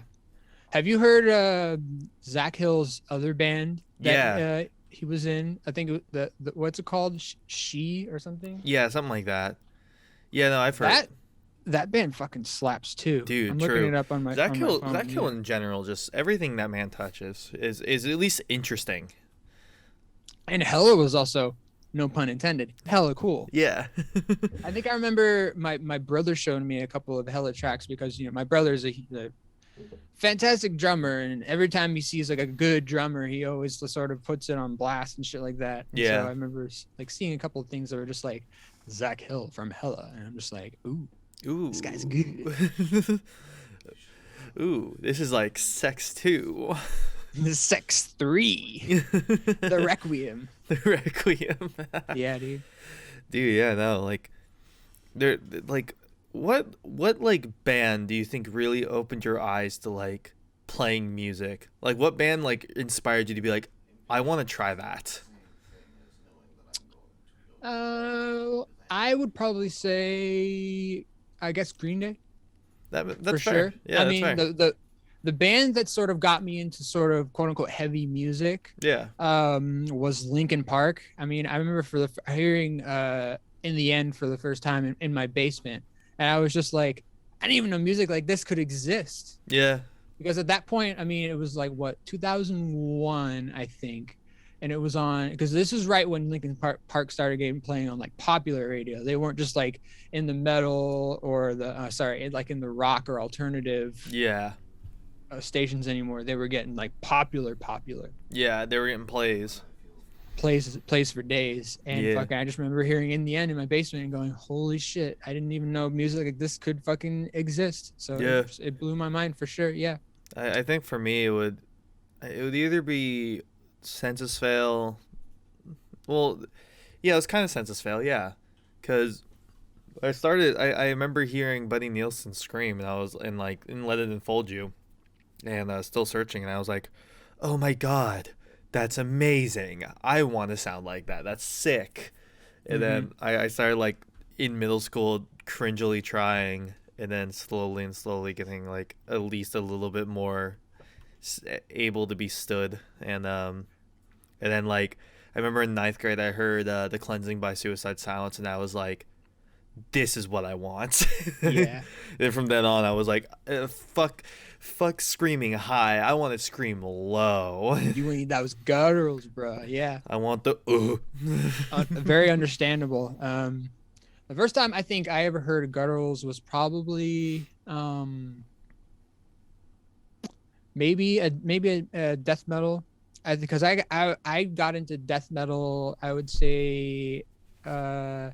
Have you heard Zach Hill's other band that Yeah. he was in? I think the what's it called? She or something? Yeah, something like that. Yeah, no, I've heard. That band fucking slaps too. Dude, I'm looking true. it up on my Zach on my Hill, phone. Zach Hill in general, just everything that man touches is at least interesting. And Hella was also, no pun intended, hella cool. Yeah. I think I remember my brother showing me a couple of Hella tracks because my brother's a fantastic drummer, and every time he sees like a good drummer, he always sort of puts it on blast and shit like that. And Yeah. So I remember like seeing a couple of things that were just like Zach Hill from Hella, and I'm just like, ooh, Ooh. this guy's good. Ooh, this is like Sex 2. The Sex 3, the Requiem. The Requiem. Yeah, dude. Dude, yeah, no, like they're like what like band do you think really opened your eyes to like playing music? Like what band like inspired you to be like, I want to try that? I would probably say, I guess Green Day. That's For fair. sure. Yeah, I that's mean, fair. the band that sort of got me into sort of quote unquote heavy music Yeah. was Linkin Park. I mean, I remember hearing In the End for the first time in my basement, and I was just like, I didn't even know music like this could exist. Yeah. Because at that point, I mean, it was like what 2001, I think, and it was on because this is right when Linkin Park started getting playing on like popular radio. They weren't just like in the metal or like in the rock or alternative Yeah. stations anymore. They were getting like popular Yeah, they were getting plays. plays for days. And Yeah. fucking, I just remember hearing In the End in my basement and going, holy shit, I didn't even know music like this could fucking exist. So Yeah. it blew my mind for sure. Yeah. I think for me it would either be Census Fail. Well, yeah, it was kind of Census Fail, yeah, because I remember hearing Buddy Nielsen scream, and I was in Let It Unfold You, and Still Searching, and I was like, oh my god, that's amazing. I want to sound like that. That's sick. And Mm-hmm. then I started like in middle school cringily trying, and then slowly and slowly getting like at least a little bit more able to be stood. And then like I remember in ninth grade I heard The Cleansing by Suicide Silence, and I was like, this is what I want. Yeah. And from then on I was like, fuck screaming high. I want to scream low. You need those gutturals, bro. Yeah. I want the Very understandable. The first time I think I ever heard gutturals was probably maybe a death metal. Because I got into death metal, I would say 10th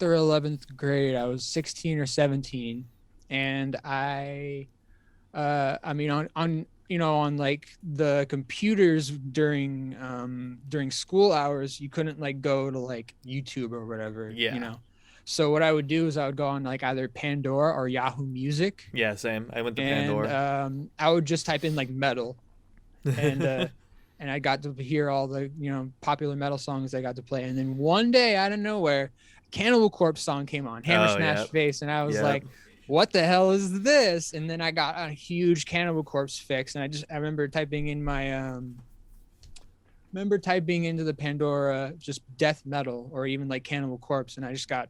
or 11th grade. I was 16 or 17, and I mean on on like the computers during school hours, you couldn't like go to like YouTube or whatever. Yeah. So what I would do is I would go on like either Pandora or Yahoo Music, Yeah, same. I went to and Pandora. I would just type in like metal, and and I got to hear all the popular metal songs I got to play. And then one day out of nowhere, Cannibal Corpse song came on, Hammer Oh, Smash yep. Face, and I was Yep. like, what the hell is this? And then I got a huge Cannibal Corpse fix, and I remember typing in my into the Pandora just death metal or even like Cannibal Corpse, and I just got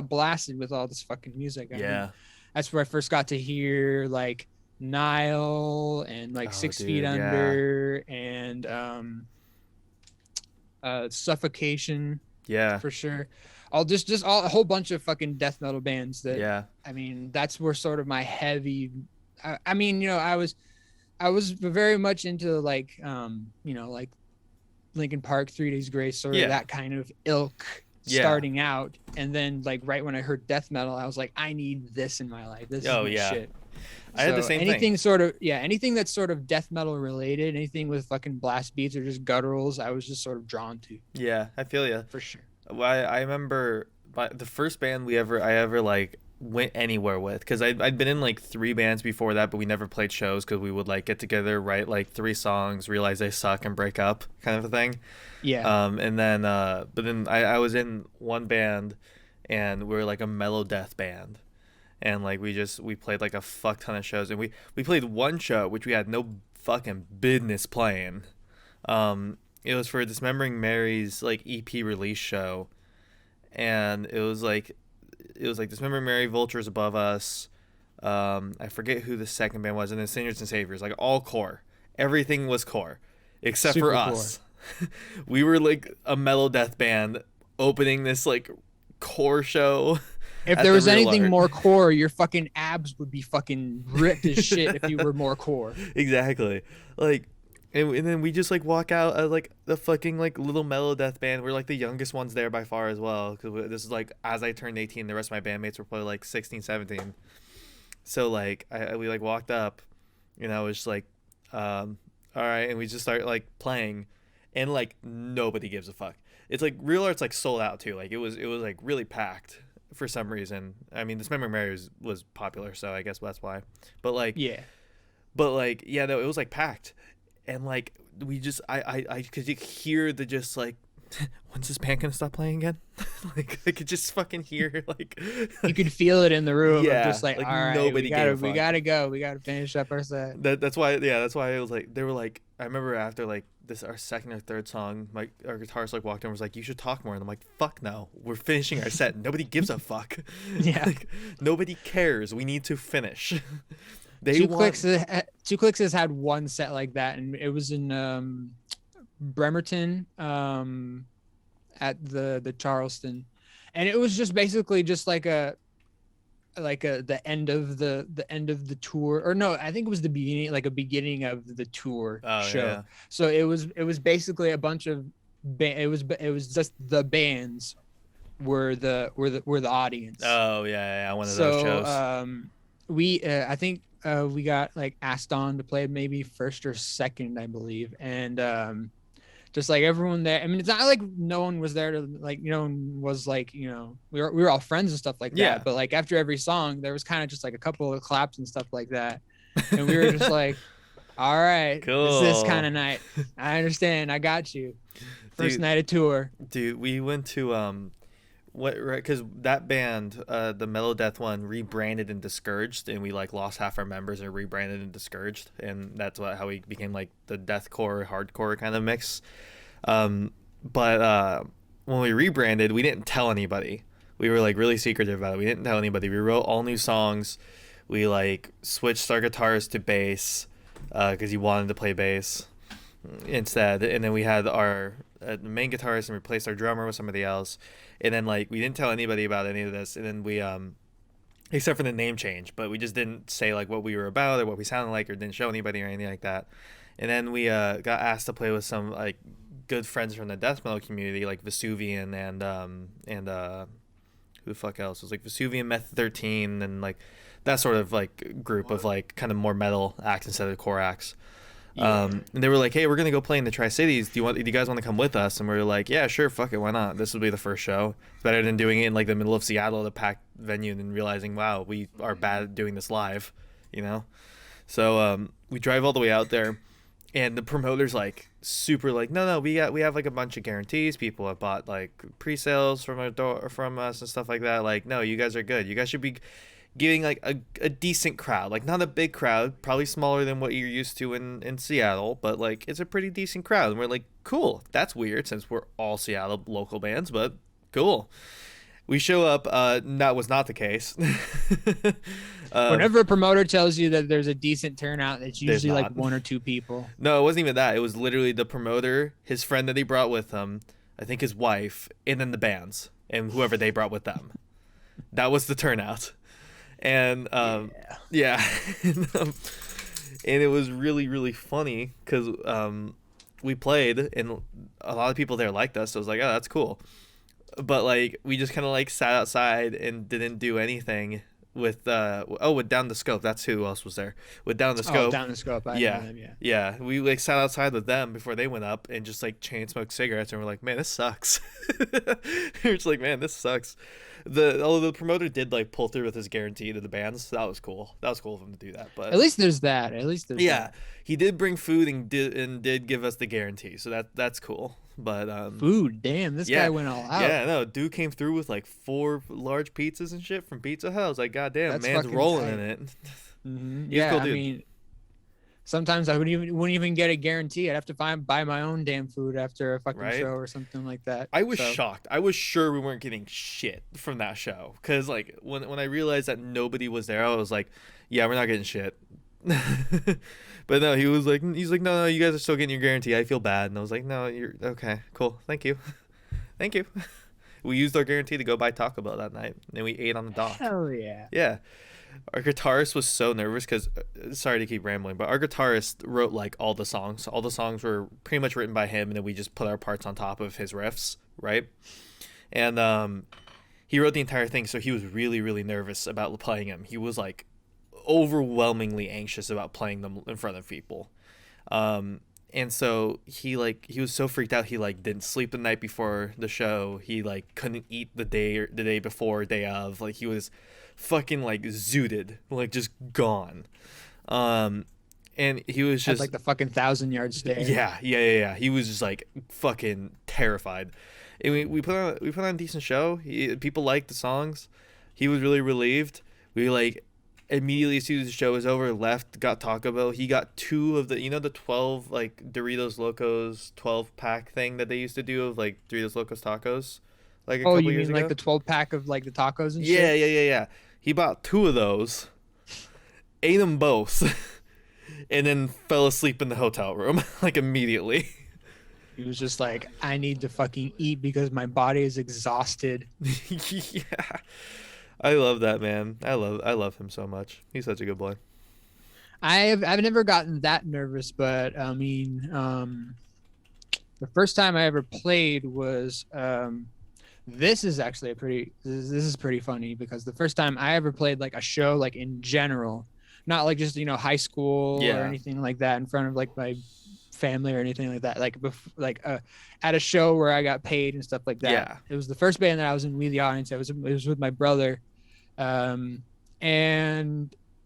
blasted with all this fucking music. I mean, Yeah. that's where I first got to hear like Nile and like Oh, 6 dude, Feet yeah. Under and Suffocation Yeah. for sure. All just all a whole bunch of fucking death metal bands that Yeah. I mean, that's where sort of my heavy I mean, I was very much into like like Linkin Park, 3 Days Grace, sort of Yeah. that kind of ilk Yeah. starting out. And then like right when I heard death metal, I was like, I need this in my life. This is my shit. I had the same anything thing. anything that's sort of death metal related, anything with fucking blast beats or just gutturals, I was just sort of drawn to Yeah, I feel you. for sure. Well, I remember the first band I ever like went anywhere with, because I'd been in like 3 bands before that, but we never played shows because we would like get together, write like 3 songs, realize they suck, and break up, kind of a thing. Yeah. And then but then I was in one band, and we were like a mellow death band, and like we played like a fuck ton of shows, and we played one show which we had no fucking business playing. It was for Dismembering Mary's like EP release show, and it was like Dismembering Mary, Vultures Above Us. I forget who the second band was, and then Sinners and Saviors, like all core. Everything was core, except Super for us. We were like a mellow death band opening this like core show. If at there the was Real anything Art. more core, your fucking abs would be fucking ripped as shit if you were more core. Exactly. Like, and then we just like walk out as like the fucking like little mellow death band. We're like the youngest ones there by far as well, because this is like as I turned 18, the rest of my bandmates were probably like 16, 17. So like we like walked up, and I was just like, all right, and we just start like playing, and like nobody gives a fuck. It's like Real Art's like sold out too. Like it was like really packed for some reason. I mean, Dismembering Mary was popular, so I guess that's why. But like Yeah. yeah, no, it was like packed, and like we just I could hear the just like, when's this band gonna stop playing again? Like I could just fucking hear like You could feel it in the room. Yeah, Of just like, like, all right, nobody gave a we fuck. gotta go. We gotta finish up our set. that's why it was like they were like, I remember after like this our second or third song, our guitarist like walked in and was like, you should talk more, and I'm like, fuck no, we're finishing our set. Nobody gives a fuck. Yeah. Like, nobody cares. We need to finish. Two Clicks has had one set like that, and it was in Bremerton at the Charleston, and it was just basically just like the end of the tour, or no, I think it was the beginning, like a beginning of the tour show. Yeah. So it was basically a bunch of it was just the bands were the audience. Oh yeah, one of those shows. I think we got like asked on to play maybe first or second, I believe, and just like everyone there. I mean, it's not like no one was there to like, no one was like, we were all friends and stuff like that. Yeah. But like after every song, there was kind of just like a couple of claps and stuff like that, and we were just like, All right, it's this kind Cool. of night. I understand. I got you. First Dude, night of tour. dude, we went to what, right, because that band, the Mellow Death one, rebranded and Discouraged, and we like lost half our members and rebranded and Discouraged, and that's how we became like the deathcore hardcore kind of mix. But when we rebranded, we didn't tell anybody. We were like really secretive about it. We didn't tell anybody. We wrote all new songs. We like switched our guitarist to bass because he wanted to play bass instead. And then we had our main guitarist and replaced our drummer with somebody else. And then like we didn't tell anybody about any of this. And then we except for the name change, but we just didn't say like what we were about or what we sounded like or didn't show anybody or anything like that. And then we got asked to play with some like good friends from the death metal community like Vesuvian and who the fuck else? It was like Vesuvian, Method 13, and like that sort of like group of like kind of more metal acts instead of core acts. Yeah. And they were like, "Hey, we're gonna go play in the Tri Cities. Do you guys want to come with us?" And we were like, "Yeah, sure, fuck it, why not? This will be the first show. It's better than doing it in like the middle of Seattle at a packed venue and then realizing, wow, we are bad at doing this live, you know." So we drive all the way out there, and the promoter's like super like, no, we have like a bunch of guarantees. People have bought like pre-sales from us and stuff like that. Like, no, you guys are good. You guys should be getting like a decent crowd, like not a big crowd, probably smaller than what you're used to in Seattle, but like it's a pretty decent crowd. And we're like, cool, that's weird since we're all Seattle local bands, but cool. We show up, that was not the case. Whenever a promoter tells you that there's a decent turnout, it's There's usually like not. one or two people. No, it wasn't even that. It was literally the promoter, his friend that he brought with him, I think his wife, and then the bands and whoever they brought with them. That was the turnout. And yeah. And it was really really funny because we played and a lot of people there liked us, so I was like, oh, that's cool. But like we just kind of like sat outside and didn't do anything with with Down the Scope. That's who else was there with Down the Oh, Scope. down the scope. I know Yeah, them, yeah. yeah, we like sat outside with them before they went up and just like chain smoked cigarettes, and we're like, man, this sucks. We're just like, man, this sucks. Although the promoter did like pull through with his guarantee to the bands, so that was cool. That was cool of him to do that. But At least there's that. At least there's yeah, that. he did bring food and did give us the guarantee, so that's cool. But Food. Damn, this yeah, guy went all out. yeah, no, dude came through with like 4 large pizzas and shit from Pizza Hut. I was like, God damn, That's man's fucking rolling tight. in it. He's a Yeah, cool I dude. mean, sometimes I wouldn't even get a guarantee. I'd have to buy my own damn food after a fucking Right? show or something like that. I was So, shocked. I was sure we weren't getting shit from that show because like when I realized that nobody was there, I was like, yeah, we're not getting shit. But no, he's like, no, you guys are still getting your guarantee. I feel bad, and I was like, no, you're okay, cool, thank you, thank you. We used our guarantee to go buy Taco Bell that night, and we ate on the dock. hell yeah. Yeah, our guitarist was so nervous because, sorry to keep rambling, but our guitarist wrote like all the songs. All the songs were pretty much written by him, and then we just put our parts on top of his riffs, right? And he wrote the entire thing, so he was really, really nervous about playing them. He was like overwhelmingly anxious about playing them in front of people. And so he was so freaked out he like didn't sleep the night before the show. He like couldn't eat the day before, day of. Like he was fucking like zooted, like just gone. And he was Had just like the fucking 1,000-yard stare. yeah. He was just like fucking terrified. And we put on a decent show. People liked the songs. He was really relieved. We like immediately as soon as the show was over, left, got Taco Bell. He got 2 of the 12 like Doritos Locos 12-pack thing that they used to do of like Doritos Locos tacos like a Oh, couple you years mean ago. like the 12-pack of like the tacos and Yeah, shit? yeah. He bought 2 of those, ate them both, and then fell asleep in the hotel room like immediately. He was just like, I need to fucking eat because my body is exhausted. Yeah. I love that man. I love him so much. He's such a good boy. I've never gotten that nervous, but I mean, the first time I ever played was this is actually this is pretty funny because the first time I ever played like a show like in general, not like just high school Yeah. or anything like that in front of like my family or anything like that, like at a show where I got paid and stuff like that. Yeah. It was the first band that I was in with the audience. It was with my brother, and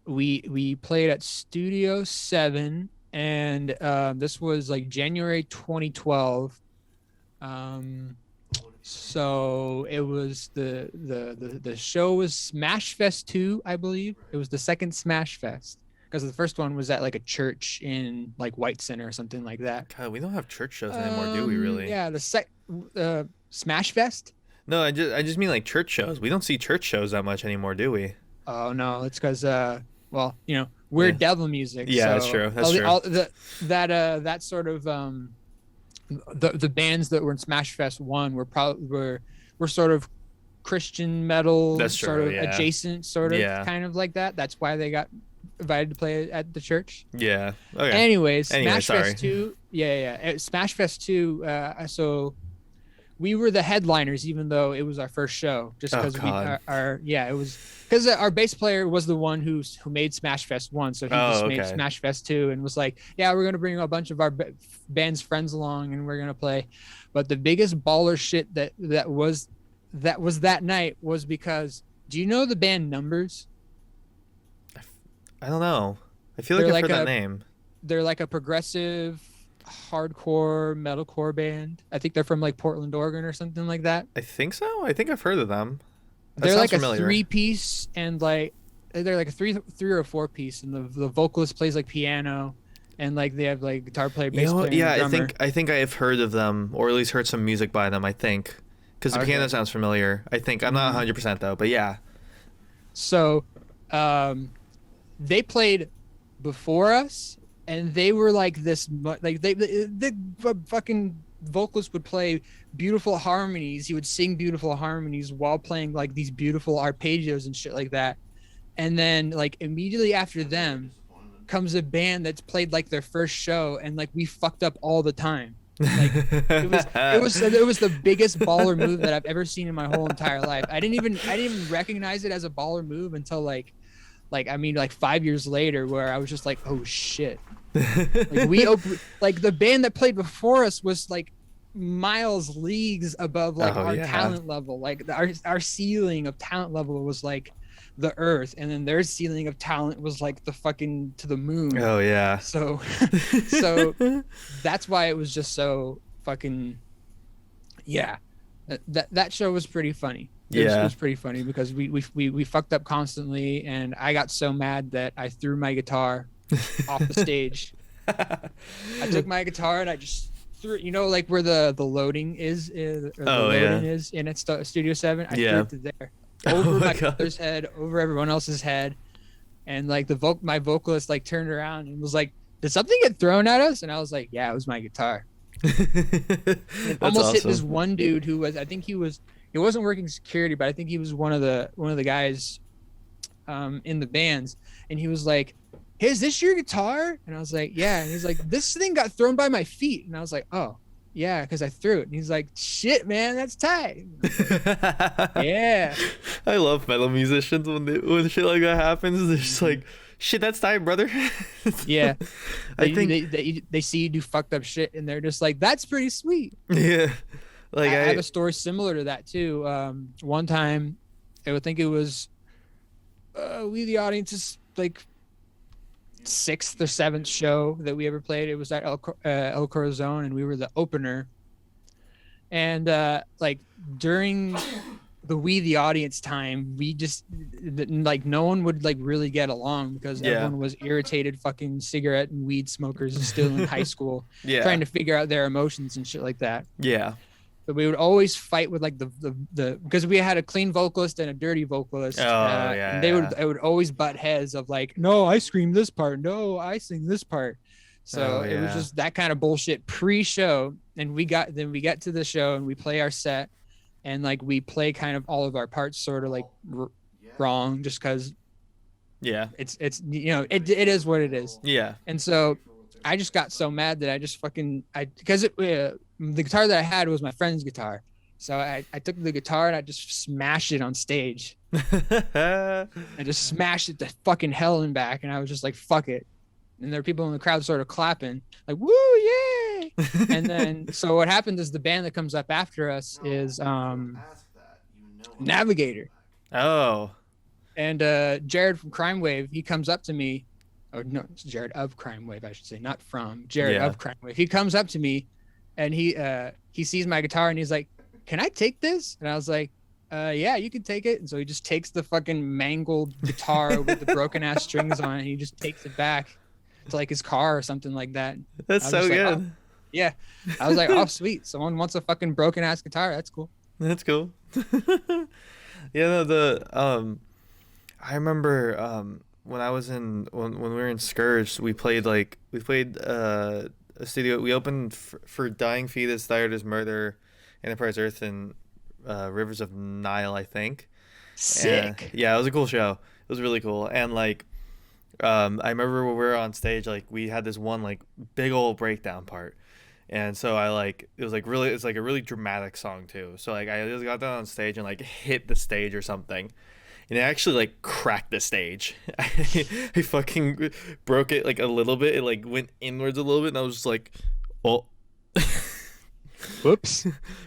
we played at Studio 7 and this was like January 2012. So it was the show was Smash Fest 2, I believe. It was the second Smash Fest because the first one was at like a church in like White Center or something like that. God, we don't have church shows anymore, do we? Really? Yeah, Smash Fest. No, I just mean like church shows. We don't see church shows that much anymore, do we? Oh no, it's because well, we're Yeah. devil music. Yeah, so that's true. That's all the, true. all the that sort of the bands that were in Smash Fest 1 were sort of Christian metal, That's true, sort of yeah. adjacent, sort of Yeah. kind of like that. That's why they got invited to play at the church. Yeah. Okay. Anyways, Anyway, Smash sorry. Fest 2, Smash Fest 2. So we were the headliners, even though it was our first show, just Oh, because God. it was because our bass player was the one who made Smash Fest 1, so he just made okay. Smash Fest 2 and was like, yeah, we're gonna bring a bunch of our band's friends along and we're gonna play. But the biggest baller shit that was that night was because, do you know the band Numbers? I don't know. I feel like They're I've like heard that a- name. They're like a progressive hardcore metalcore band. I think they're from like Portland, Oregon or something like that. I think so. I think I've heard of them. That They're sounds like familiar. a 3-piece, and like they're like a three or 4-piece, and the vocalist plays like piano, and like they have like guitar player, bass player, Yeah, and drummer. I think I have heard of them, or at least heard some music by them. I think because the Okay. piano sounds familiar. I think I'm not 100%, though, but yeah. So, they played before us, and they were like this, like the fucking vocalist would play beautiful harmonies. He would sing beautiful harmonies while playing like these beautiful arpeggios and shit like that. And then like immediately after them comes a band that's played like their first show, and like we fucked up all the time. Like it was the biggest baller move that I've ever seen in my whole entire life. I didn't even recognize it as a baller move until like 5 years later, where I was just like, oh shit. Like the band that played before us was like leagues above like Oh, our yeah. talent level. Like our ceiling of talent level was like the earth, and then their ceiling of talent was like the fucking to the moon. Oh yeah. So that's why it was just so fucking, yeah. That show was pretty funny. It Yeah. was pretty funny because we fucked up constantly, and I got so mad that I threw my guitar off the stage. I took my guitar and I just threw it, like where the loading is or the loading is in Studio 7. I Yeah. threw it there Oh over my my God. brother's head, over everyone else's head, and like my vocalist like turned around and was like, "Did something get thrown at us?" And I was like, "Yeah, it was my guitar." It That's almost hit this awesome. one dude who was, I think he wasn't working security, but I think he was one of the guys in the bands, and he was like, "Hey, is this your guitar?" And I was like, "Yeah." And he's like, "This thing got thrown by my feet." And I was like, "Oh yeah, because I threw it." And he's like, "Shit, man, that's tight." Yeah. I love metal musicians when shit like that happens. They're just like, shit, that's time, brother. Yeah. I think they see you do fucked up shit, and they're just like, "That's pretty sweet." yeah, like I have a story similar to that too. One time, I would think it was we the audience's like 6th or 7th show that we ever played. It was at El Corazon, and we were the opener. And like during the the audience time, we just like no one would like really get along because Yeah. everyone was irritated fucking cigarette and weed smokers still in high school, yeah, trying to figure out their emotions and shit like that. yeah, But we would always fight with like the because we had a clean vocalist and a dirty vocalist. Oh, yeah, and they would always butt heads of like, "No, I scream this part. No, I sing this part." So Oh, it was yeah. just that kind of bullshit pre-show. And we get to the show and we play our set, and like we play kind of all of our parts sort of like wrong, just because yeah, it's it is what it is. yeah. And so I just got so mad that I just because the guitar that I had was my friend's guitar. So I took the guitar and I just smashed it on stage. I just smashed it to fucking hell and back. And I was just like, fuck it. And there were people in the crowd sort of clapping like, "Woo, yay." And then, so what happened is the band that comes up after us is Navigator. Oh, And Jared from Crime Wave, he comes up to me Oh no, it's Jared of Crime Wave, I should say, not from Jared Yeah. of Crime Wave. He comes up to me, and he sees my guitar, and he's like, "Can I take this?" And I was like, "Yeah, you can take it." And so he just takes the fucking mangled guitar with the broken ass strings on it, and he just takes it back to like his car or something like that. That's I was so just like, good. "Oh." Yeah, I was like, "Oh, sweet, someone wants a fucking broken ass guitar. That's cool." That's cool. Yeah, no, I remember when I was when we were in Scourge, we played a studio. We opened for Dying Fetus, Dire as Murder, Enterprise Earth, and Rivers of Nile, I think. And Sick. yeah, it was a cool show. It was really cool. And like I remember when we were on stage, like we had this one like big old breakdown part. And so I like it was like really it's like a really dramatic song too. So like I just got down on stage and like hit the stage or something. And it actually like cracked the stage. I fucking broke it like a little bit. It like went inwards a little bit and I was just like, oh. Whoops.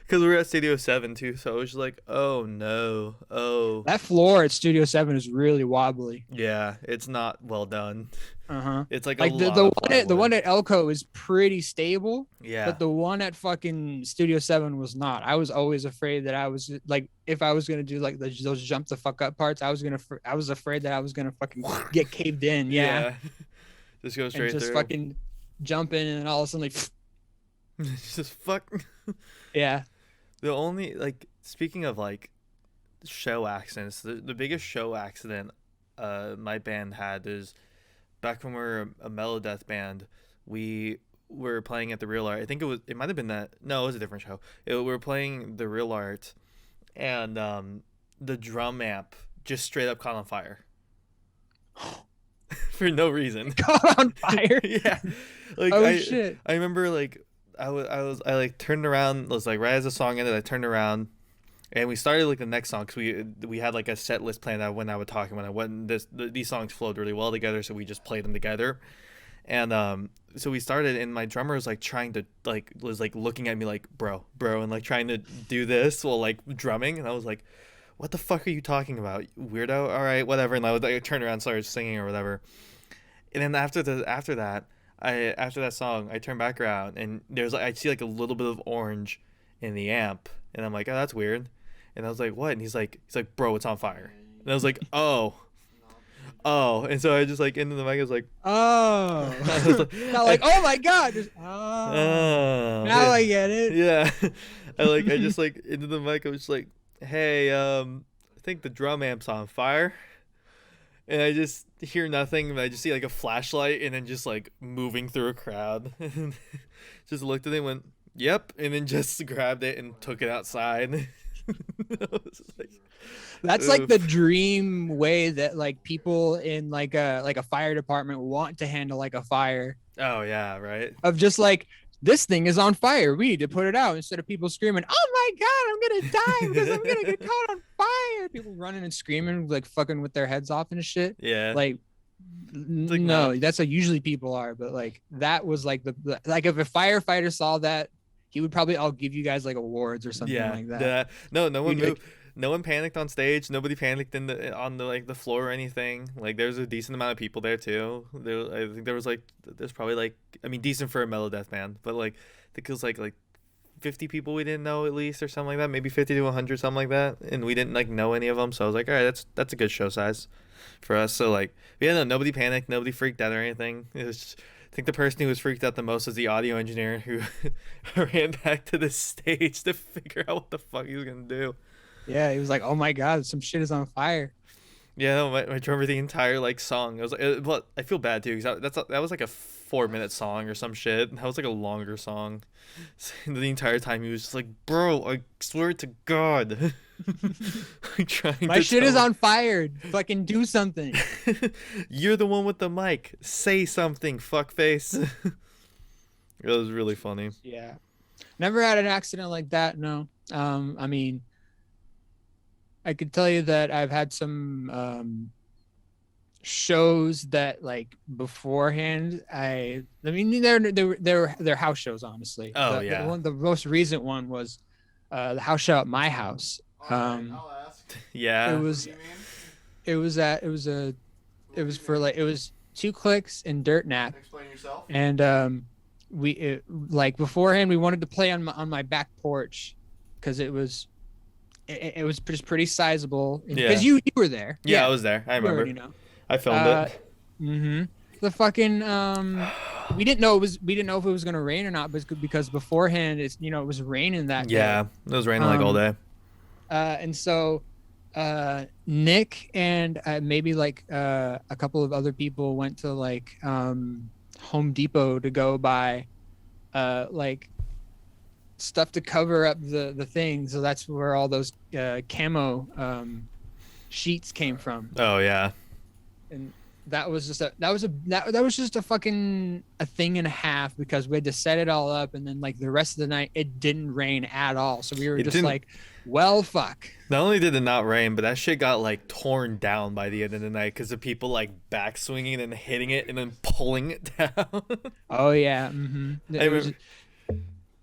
Because we were at Studio 7 too, so I was just like, oh no, oh. That floor at Studio 7 is really wobbly. Yeah, it's not well done. Uh-huh. It's like Like a the lot the of one at the plywood. one at Elko is pretty stable, Yeah. but the one at fucking Studio 7 was not. I was always afraid that I was like, if I was gonna do like those jump the fuck up parts, I was afraid that I was gonna fucking get caved in. Yeah. Just go And straight just through. fucking jump in, and then all of a sudden like, Just fuck. yeah. The only like speaking of like show accidents, the biggest show accident my band had is back when we were a melodeath band. We were playing at the Real Art. I think it might have been that. No, it was a different show. We were playing the Real Art, and the drum amp just straight up caught on fire for no reason. Caught on fire. Yeah, like Oh shit. I remember like I like turned around. It was like right as the song ended, I turned around, and we started like the next song because we had like a set list planned out when I would talk and when I went. These songs flowed really well together, so we just played them together, and so we started, and my drummer was like trying to like was like looking at me like bro, and like trying to do this while like drumming, and I was like, what the fuck are you talking about, weirdo? All right, whatever. And I would like, turn around, and started singing or whatever, and then after that. After that song, I turn back around and there's like I see like a little bit of orange in the amp, and I'm like, oh, that's weird. And I was like, what? And he's like, bro, it's on fire. And I was like, oh, and so I just like into the mic, I was like, Oh. I was like, Not like, oh my god. Just, oh. oh, Now yeah. I get it. Yeah, I just like into the mic, I was just like, hey, I think the drum amp's on fire. And I just hear nothing, and I just see like a flashlight, and then just like moving through a crowd. And just looked at it and went, yep, and then just grabbed it and took it outside. I was like, That's like the oof. dream way that like people in like a fire department want to handle like a fire, Oh yeah, right. of just like, this thing is on fire, we need to put it out, instead of people screaming, oh my god, I'm gonna die because I'm gonna get caught on fire. People running and screaming like fucking with their heads off and shit. Yeah. Like, like, no, no. that's how usually people are, but like that was like like if a firefighter saw that, he would probably all give you guys like awards or something Yeah. like that. No one You'd, moved. No one panicked on stage. Nobody panicked on the like the floor or anything. Like there's a decent amount of people there too. I think there's probably like, I mean, decent for a melodeath band, but like I think it was like 50 people we didn't know at least or something like that, maybe 50 to 100, something like that, and we didn't like know any of them. So I was like, all right, that's a good show size for us. So like, yeah, no, nobody panicked, nobody freaked out or anything. It was just, I think the person who was freaked out the most was the audio engineer who ran back to the stage to figure out what the fuck he was gonna do. Yeah, he was like, oh my god, some shit is on fire. Yeah, no, my drummer the entire like song. I was like, but I feel bad too because that was like a 4-minute song or some shit. That was like a longer song. So the entire time he was just like, bro, I swear to God. Like, trying My to shit tell is on fire. Fucking do something. You're the one with the mic. Say something, fuckface. It was really funny. Yeah. Never had an accident like that, no. I mean, I could tell you that I've had some shows that like beforehand I mean they're house shows, honestly. Oh, yeah. The most recent one was the house show at my house. I'll ask. Yeah. It was What do you mean? it was for like it was Two Clicks, and Dirt Nap. Explain yourself. And like beforehand, we wanted to play on my back porch because it was just pretty sizable. Because you were there. Yeah, I was there. I remember. You know. I filmed it. Mm-hmm. The fucking we didn't know if it was gonna rain or not, because beforehand it was raining that day. Yeah, it was raining like all day. And so Nick and maybe like a couple of other people went to like Home Depot to go buy like stuff to cover up the thing. So that's where all those camo sheets came from. Oh yeah. And that was just a fucking a thing and a half, because we had to set it all up, and then like the rest of the night it didn't rain at all. So we were just like, well, fuck. Not only did it not rain, but that shit got like torn down by the end of the night because of people like back swinging and hitting it and then pulling it down. Oh yeah. Mm-hmm.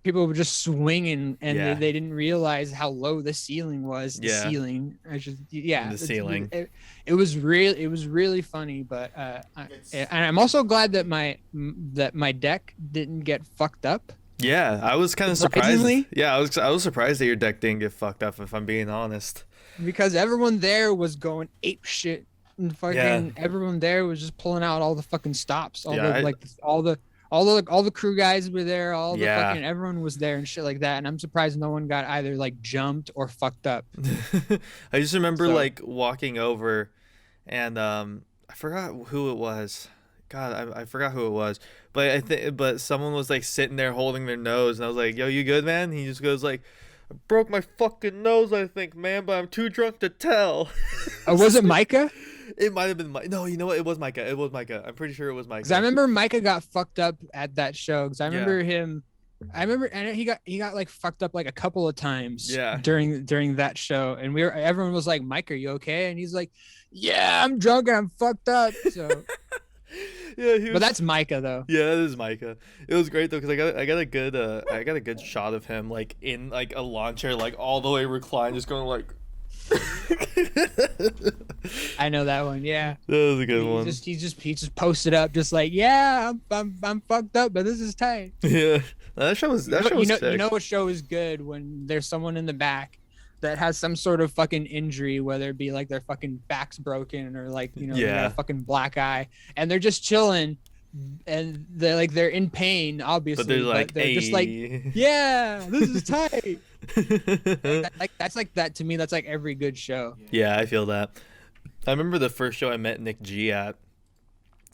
People were just swinging, and they didn't realize how low the ceiling was. The ceiling. The ceiling. It was really funny, but and I'm also glad that my deck didn't get fucked up. Yeah, I was kind of surprised. Yeah, I was surprised that your deck didn't get fucked up, if I'm being honest. Because everyone there was going ape shit, and fucking everyone there was just pulling out all the fucking stops. All the crew guys were there. All the fucking everyone was there and shit like that. And I'm surprised no one got either like jumped or fucked up. I just remember like walking over, and I forgot who it was. God, I forgot who it was. But someone was like sitting there holding their nose, and I was like, "Yo, you good, man?" He just goes like, "I broke my fucking nose, I think, man, but I'm too drunk to tell." Was it Micah? It might have been Micah. No, you know what? It was Micah. I'm pretty sure it was Micah. Because I remember Micah got fucked up at that show. Because I remember him. I know he got like fucked up like a couple of times. During that show, and everyone was like, "Mike, are you okay?" And he's like, "Yeah, I'm drunk and I'm fucked up." So. But that's Micah though. Yeah, that is Micah. It was great though, because I got a good shot of him like in like a lawn chair, like all the way reclined, just going like. I know that one. Yeah, that was a good one. He just posted up, just like, yeah, I'm fucked up, but this is tight. Yeah, that show was sick. You know what show is good when there's someone in the back that has some sort of fucking injury, whether it be like their fucking back's broken or like they got a fucking black eye, and they're just chilling, and they're in pain, obviously, but they're just like, yeah, this is tight. That's like that to me. That's like every good show. Yeah, I feel that. I remember the first show I met Nick G at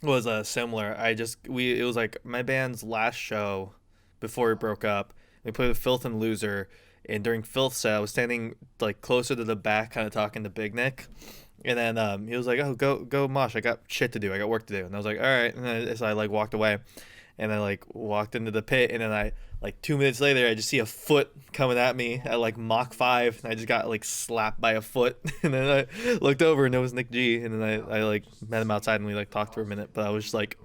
was similar. It was like my band's last show before we broke up. We played with Filth and Loser, and during Filth's set, I was standing like closer to the back, kind of talking to Big Nick. And then he was like, "Oh, go mosh. I got shit to do. I got work to do." And I was like, "All right." And so I like walked away, and I like walked into the pit, and then I like 2 minutes later, I just see a foot coming at me at like Mach 5, and I just got like slapped by a foot. And then I looked over, and it was Nick G. And then I like met him outside, and we like talked for a minute. But I was just like,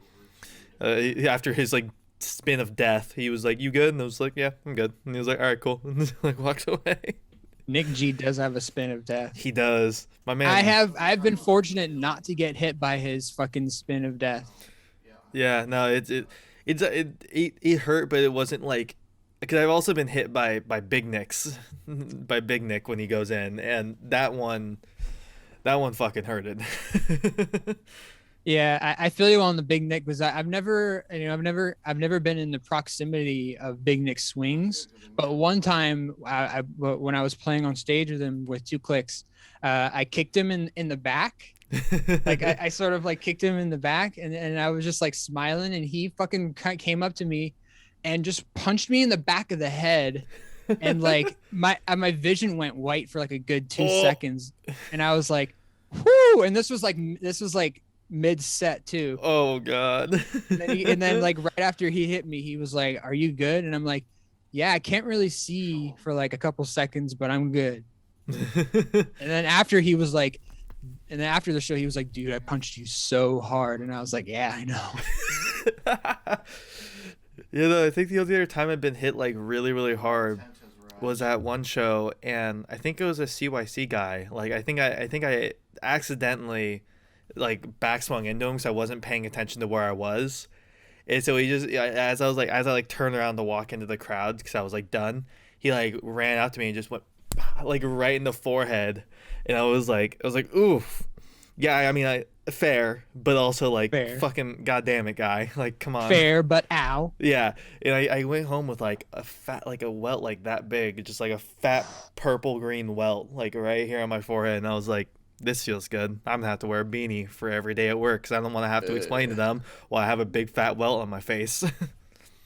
after his like spin of death, he was like, "You good?" And I was like, "Yeah, I'm good." And he was like, "All right, cool." And like walked away. Nick G does have a spin of death. He does, my man. I've been fortunate not to get hit by his fucking spin of death. Yeah, no, it hurt, but it wasn't like, because I've also been hit by Big Nick's, by Big Nick when he goes in, and that one fucking hurted. Yeah, I feel you on the Big Nick, because I've never been in the proximity of Big Nick swings, but one time when I was playing on stage with him with Two Clicks, I kicked him in the back. Like I sort of like kicked him in the back, and I was just like smiling, and he fucking came up to me and just punched me in the back of the head, and like my vision went white for like a good 2 seconds, and I was like, whoo. And this was like mid set too. Oh god. And then like right after he hit me, he was like, "Are you good?" And I'm like, "Yeah, I can't really see for like a couple seconds, but I'm good." And then after the show, he was like, "Dude, I punched you so hard." And I was like, "Yeah, I know." Yeah, though, I think the only other time I've been hit like really, really hard was at one show, and I think it was a CYC guy. Like I think I accidentally like back swung into him because I wasn't paying attention to where I was. And so he just, as I like turned around to walk into the crowd because I was like done, he like ran out to me and just went like right in the forehead, and I was like, oof, yeah. I mean, fair, but also like Fair. fucking goddamn it, guy, like come on. Fair, but ow. Yeah, and I went home with like a fat, like a welt like that big, just like a fat purple green welt like right here on my forehead, and I was like, this feels good. I'm gonna have to wear a beanie for every day at work because I don't want to have to explain to them why I have a big fat welt on my face.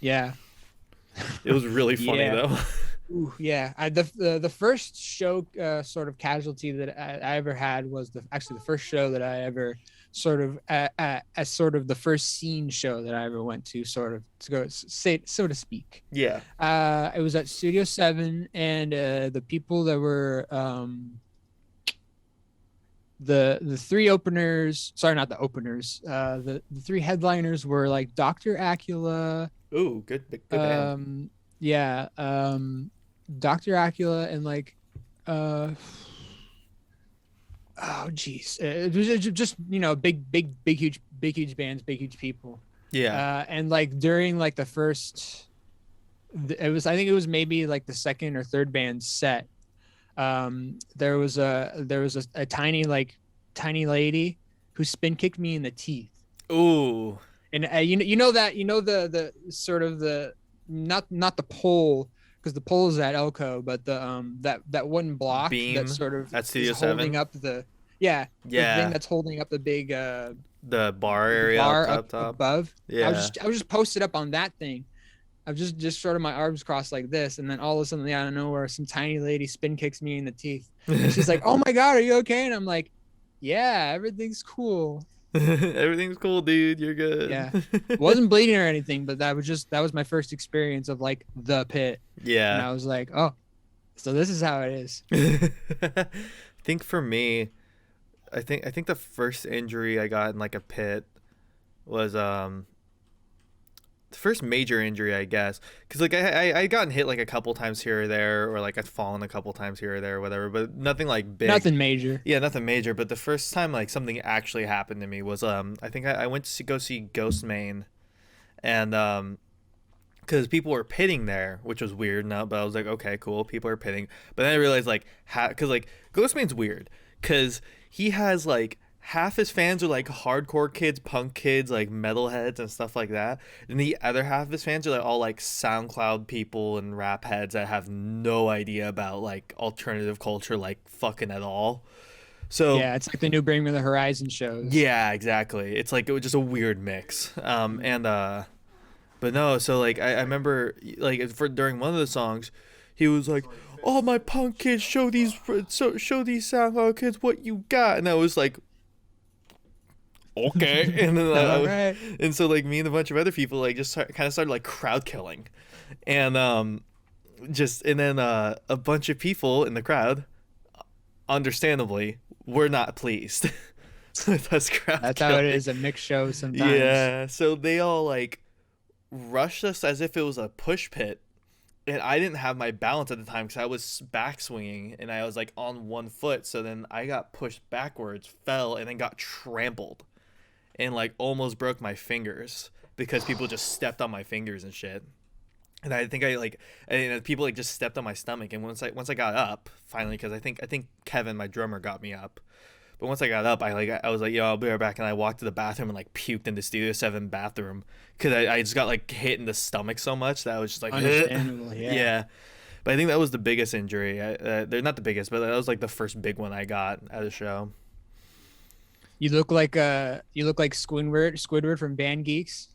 Yeah. It was really funny Yeah. though. Ooh, yeah. The first show sort of casualty that I ever had was actually the first show that I ever sort of as sort of the first scene show that I ever went to, sort of to go say so to speak. Yeah. It was at Studio 7, and the people that were the three openers, sorry, not the openers, the three headliners were like Dr. Acula, Ooh, good band. yeah, Dr. Acula, and like oh geez, it was just, you know, big huge bands, big huge people. Yeah. And like during like the first, it was, I think it was maybe like the second or third band set, there was a tiny lady who spin kicked me in the teeth. Ooh. And you know that, you know, the sort of the not the pole, because the pole is at Elko, but the that wooden block Beam that sort of at Studio is holding 7? up the the thing that's holding up the big The bar area bar up top. above. Yeah. I was just posted up on that thing. I was just sort of my arms crossed like this, and then all of a sudden, out of nowhere, some tiny lady spin kicks me in the teeth. And she's like, "Oh my god, are you okay?" And I'm like, "Yeah, everything's cool." Everything's cool, dude. You're good. Yeah, wasn't bleeding or anything, but that was my first experience of like the pit. Yeah. And I was like, "Oh, so this is how it is." I think for me, I think the first injury I got in like a pit was the first major injury, I guess, because like I gotten hit like a couple times here or there, or like I've fallen a couple times here or there or whatever, but nothing like big. Nothing major. Yeah, nothing major. But the first time like something actually happened to me was I think I went to go see Ghost Main, and because people were pitting there, which was weird. Now, but I was like, okay, cool, people are pitting. But then I realized like because like Ghost Main's weird because he has like half his fans are like hardcore kids, punk kids, like metalheads and stuff like that. And the other half of his fans are like all like SoundCloud people and rap heads that have no idea about like alternative culture, like fucking at all. So Yeah, it's like the new Bring Me the Horizon shows. yeah, exactly. It's like it was just a weird mix. But no, so like I remember like for during one of the songs, he was like, "All my punk kids, show these SoundCloud kids what you got," and I was like, okay. And then Right. and so like me and a bunch of other people like just kind of started like crowd killing, and then a bunch of people in the crowd, understandably, were not pleased with us crowd That's killing. how it is at mixed shows sometimes. Yeah, so they all like rushed us as if it was a push pit, and I didn't have my balance at the time because I was back swinging and I was like on one foot, so then I got pushed backwards, fell, and then got trampled and like almost broke my fingers because people just stepped on my fingers and shit. And I think people like just stepped on my stomach, and once I got up finally, because I think Kevin, my drummer, got me up. But once I got up, I was like, yo, I'll be right back, and I walked to the bathroom and like puked in the Studio 7 bathroom because I just got like hit in the stomach so much that I was just like, Understandable, yeah. yeah. But I think that was the biggest injury. They're not the biggest, but that was like the first big one I got at a show. You look like Squidward from Band Geeks.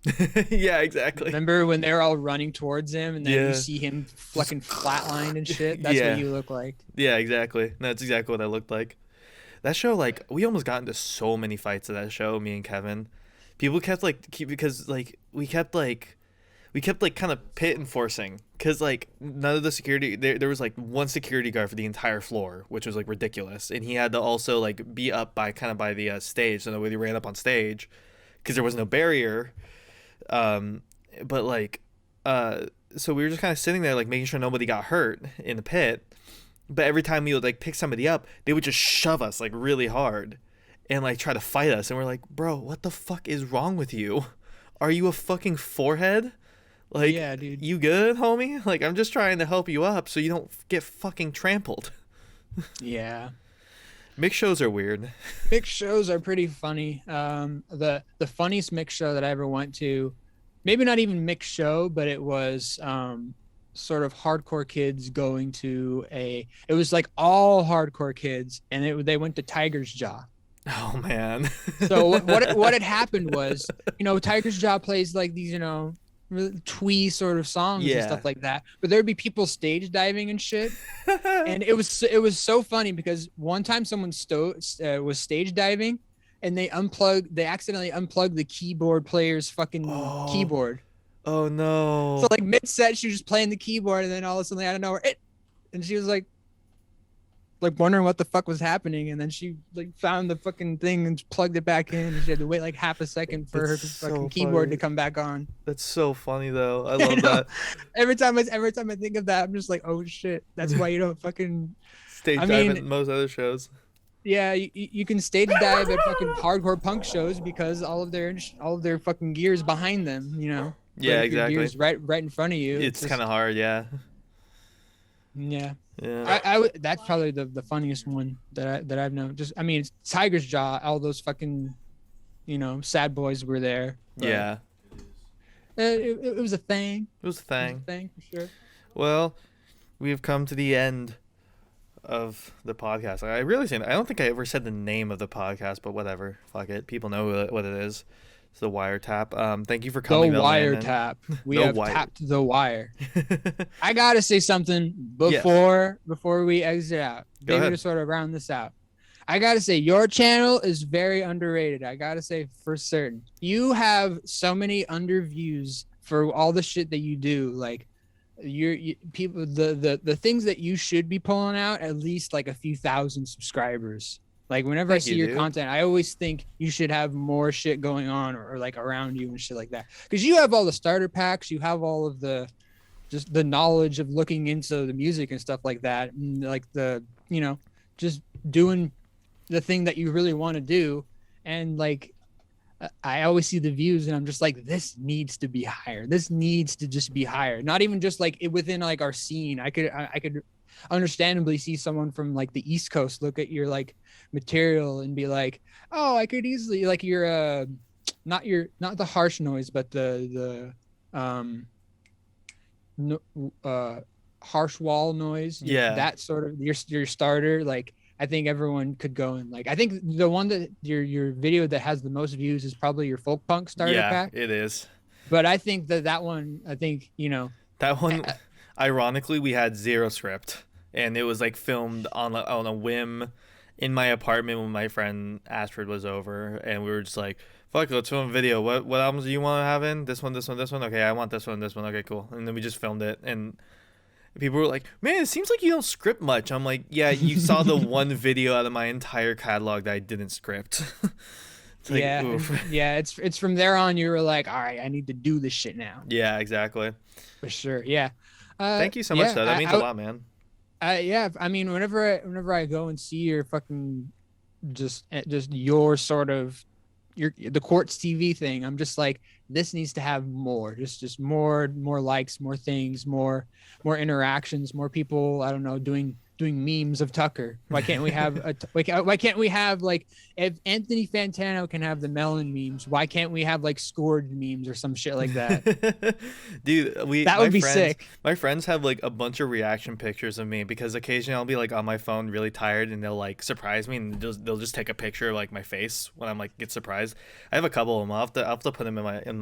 Yeah, exactly. Remember when they're all running towards him, and then Yeah. you see him fucking flatlined and shit? That's Yeah. what you look like. Yeah, exactly. That's exactly what I looked like. That show, like, we almost got into so many fights at that show, me and Kevin. People kept because we kept kind of pit enforcing, because like none of the security, there was like one security guard for the entire floor, which was like ridiculous, and he had to also like be up by the stage, so nobody ran up on stage because there was no barrier. But like so we were just kind of sitting there like making sure nobody got hurt in the pit. But every time we would like pick somebody up, they would just shove us like really hard. and like try to fight us, and we're like, bro, what the fuck is wrong with you? Are you a fucking forehead? Like, Yeah, dude. you good, homie? Like, I'm just trying to help you up so you don't get fucking trampled. Yeah. Mixed shows are weird. Mixed shows are pretty funny. The funniest mixed show that I ever went to, maybe not even mixed show, but it was sort of hardcore kids going to it was like all hardcore kids, and they went to Tiger's Jaw. Oh man. So what had happened was, Tiger's Jaw plays like these, really twee sort of songs and stuff like that, but there'd be people stage diving and shit. And it was so funny because one time someone was stage diving, and they accidentally unplugged the keyboard player's fucking keyboard. Oh no. So like mid set, she was just playing the keyboard, and then all of a sudden out of nowhere, and she was like wondering what the fuck was happening, and then she like found the fucking thing and plugged it back in, and she had to wait like half a second for her fucking keyboard to come back on. That's so funny though. I love that. Every time I think of that, I'm just like, oh shit, that's why you don't fucking stage dive at most other shows. Yeah, you can stage dive at fucking hardcore punk shows because all of their fucking gears behind them, Yeah, exactly. Gears right in front of you. It's kind of hard, yeah. Yeah. Yeah. That's probably the funniest one that I've known. It's Tiger's Jaw. All those fucking, sad boys were there. Yeah. It was a thing. It was a thing. For sure. Well, we have come to the end of the podcast. I don't think I ever said the name of the podcast, but whatever. Fuck it. People know what it is. It's the Wiretap. Thank you for coming. The Wiretap. We have tapped the wire. I gotta say something before we exit out. Maybe to sort of round this out. I gotta say your channel is very underrated. I gotta say for certain. You have so many underviews for all the shit that you do. Like people, the things that you should be pulling out at least like a few thousand subscribers. Like whenever I see your content, I always think you should have more shit going on or like around you and shit like that. Because you have all the starter packs, you have all of the knowledge of looking into the music and stuff like that, and like just doing the thing that you really want to do. And like I always see the views and I'm just like, this needs to be higher. This needs to just be higher. Not even just like within like our scene. I could understandably see someone from like the East Coast look at your like material and be like, oh, I could easily like not the harsh noise, but the harsh wall noise. Yeah, that sort of your starter. Like I think everyone could go and like, I think the one that your video that has the most views is probably your folk punk starter pack. Yeah, it is. But I think that one, that one, ironically, we had zero script. And it was like filmed on a whim in my apartment when my friend Astrid was over, and we were just like, "Fuck, let's film a video. What albums do you want to have in? This one. Okay, I want this one. Okay, cool." And then we just filmed it, and people were like, "Man, it seems like you don't script much." I'm like, "Yeah, you saw the one video out of my entire catalog that I didn't script." Like, yeah. It's from there on you were like, "All right, I need to do this shit now." Yeah, exactly. For sure. Yeah. Thank you so much, though. That means a lot, man. Whenever I go and see your fucking just your sort of the Quartz TV thing, I'm just like, this needs to have more, just more likes, more things, more interactions, more people, I don't know, doing memes of Tucker. Why can't we have why can't we have like, if Anthony Fantano can have the melon memes, why can't we have like scored memes or some shit like that? Dude, that would be sick. My friends have like a bunch of reaction pictures of me because occasionally I'll be like on my phone really tired and they'll like surprise me and they'll just take a picture of like my face when I'm like get surprised. I have a couple of them. I'll have to put them in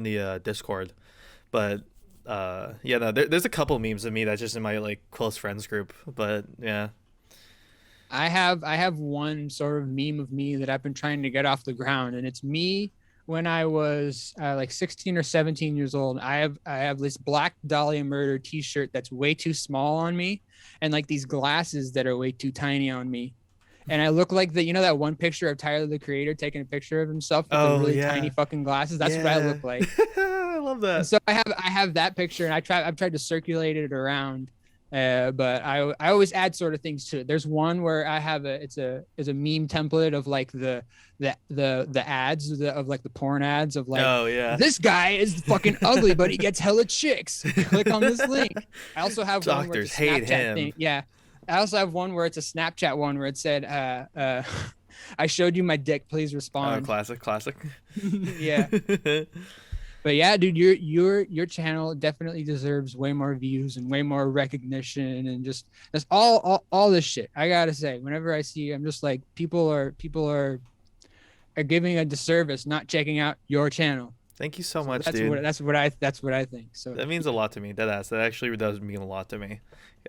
the Discord, but there's a couple memes of me that's just in my like close friends group, but yeah. I have one sort of meme of me that I've been trying to get off the ground, and it's me when I was like 16 or 17 years old. I have this Black Dahlia Murder t-shirt that's way too small on me, and like these glasses that are way too tiny on me. And I look like that one picture of Tyler the Creator taking a picture of himself with the really tiny fucking glasses. That's what I look like. I love that. And so I have that picture, and I've tried to circulate it around, But I always add sort of things to it. There's one where I have it's a meme template of like the ads of like the porn ads of like, Oh yeah. this guy is fucking ugly, but he gets hella chicks. Click on this link. I also have one where Doctors it's a hate Snapchat him. thing. Yeah. I also have one where it's a Snapchat one where it said, I showed you my dick, please Oh, respond. classic. Yeah. But yeah, dude, your channel definitely deserves way more views and way more recognition, and just that's all this shit. I gotta say, whenever I see, I'm just like, people are giving a disservice not checking out your channel. Thank you so So much, that's dude. that's what I think. So That means a lot to me. That actually does mean a lot to me.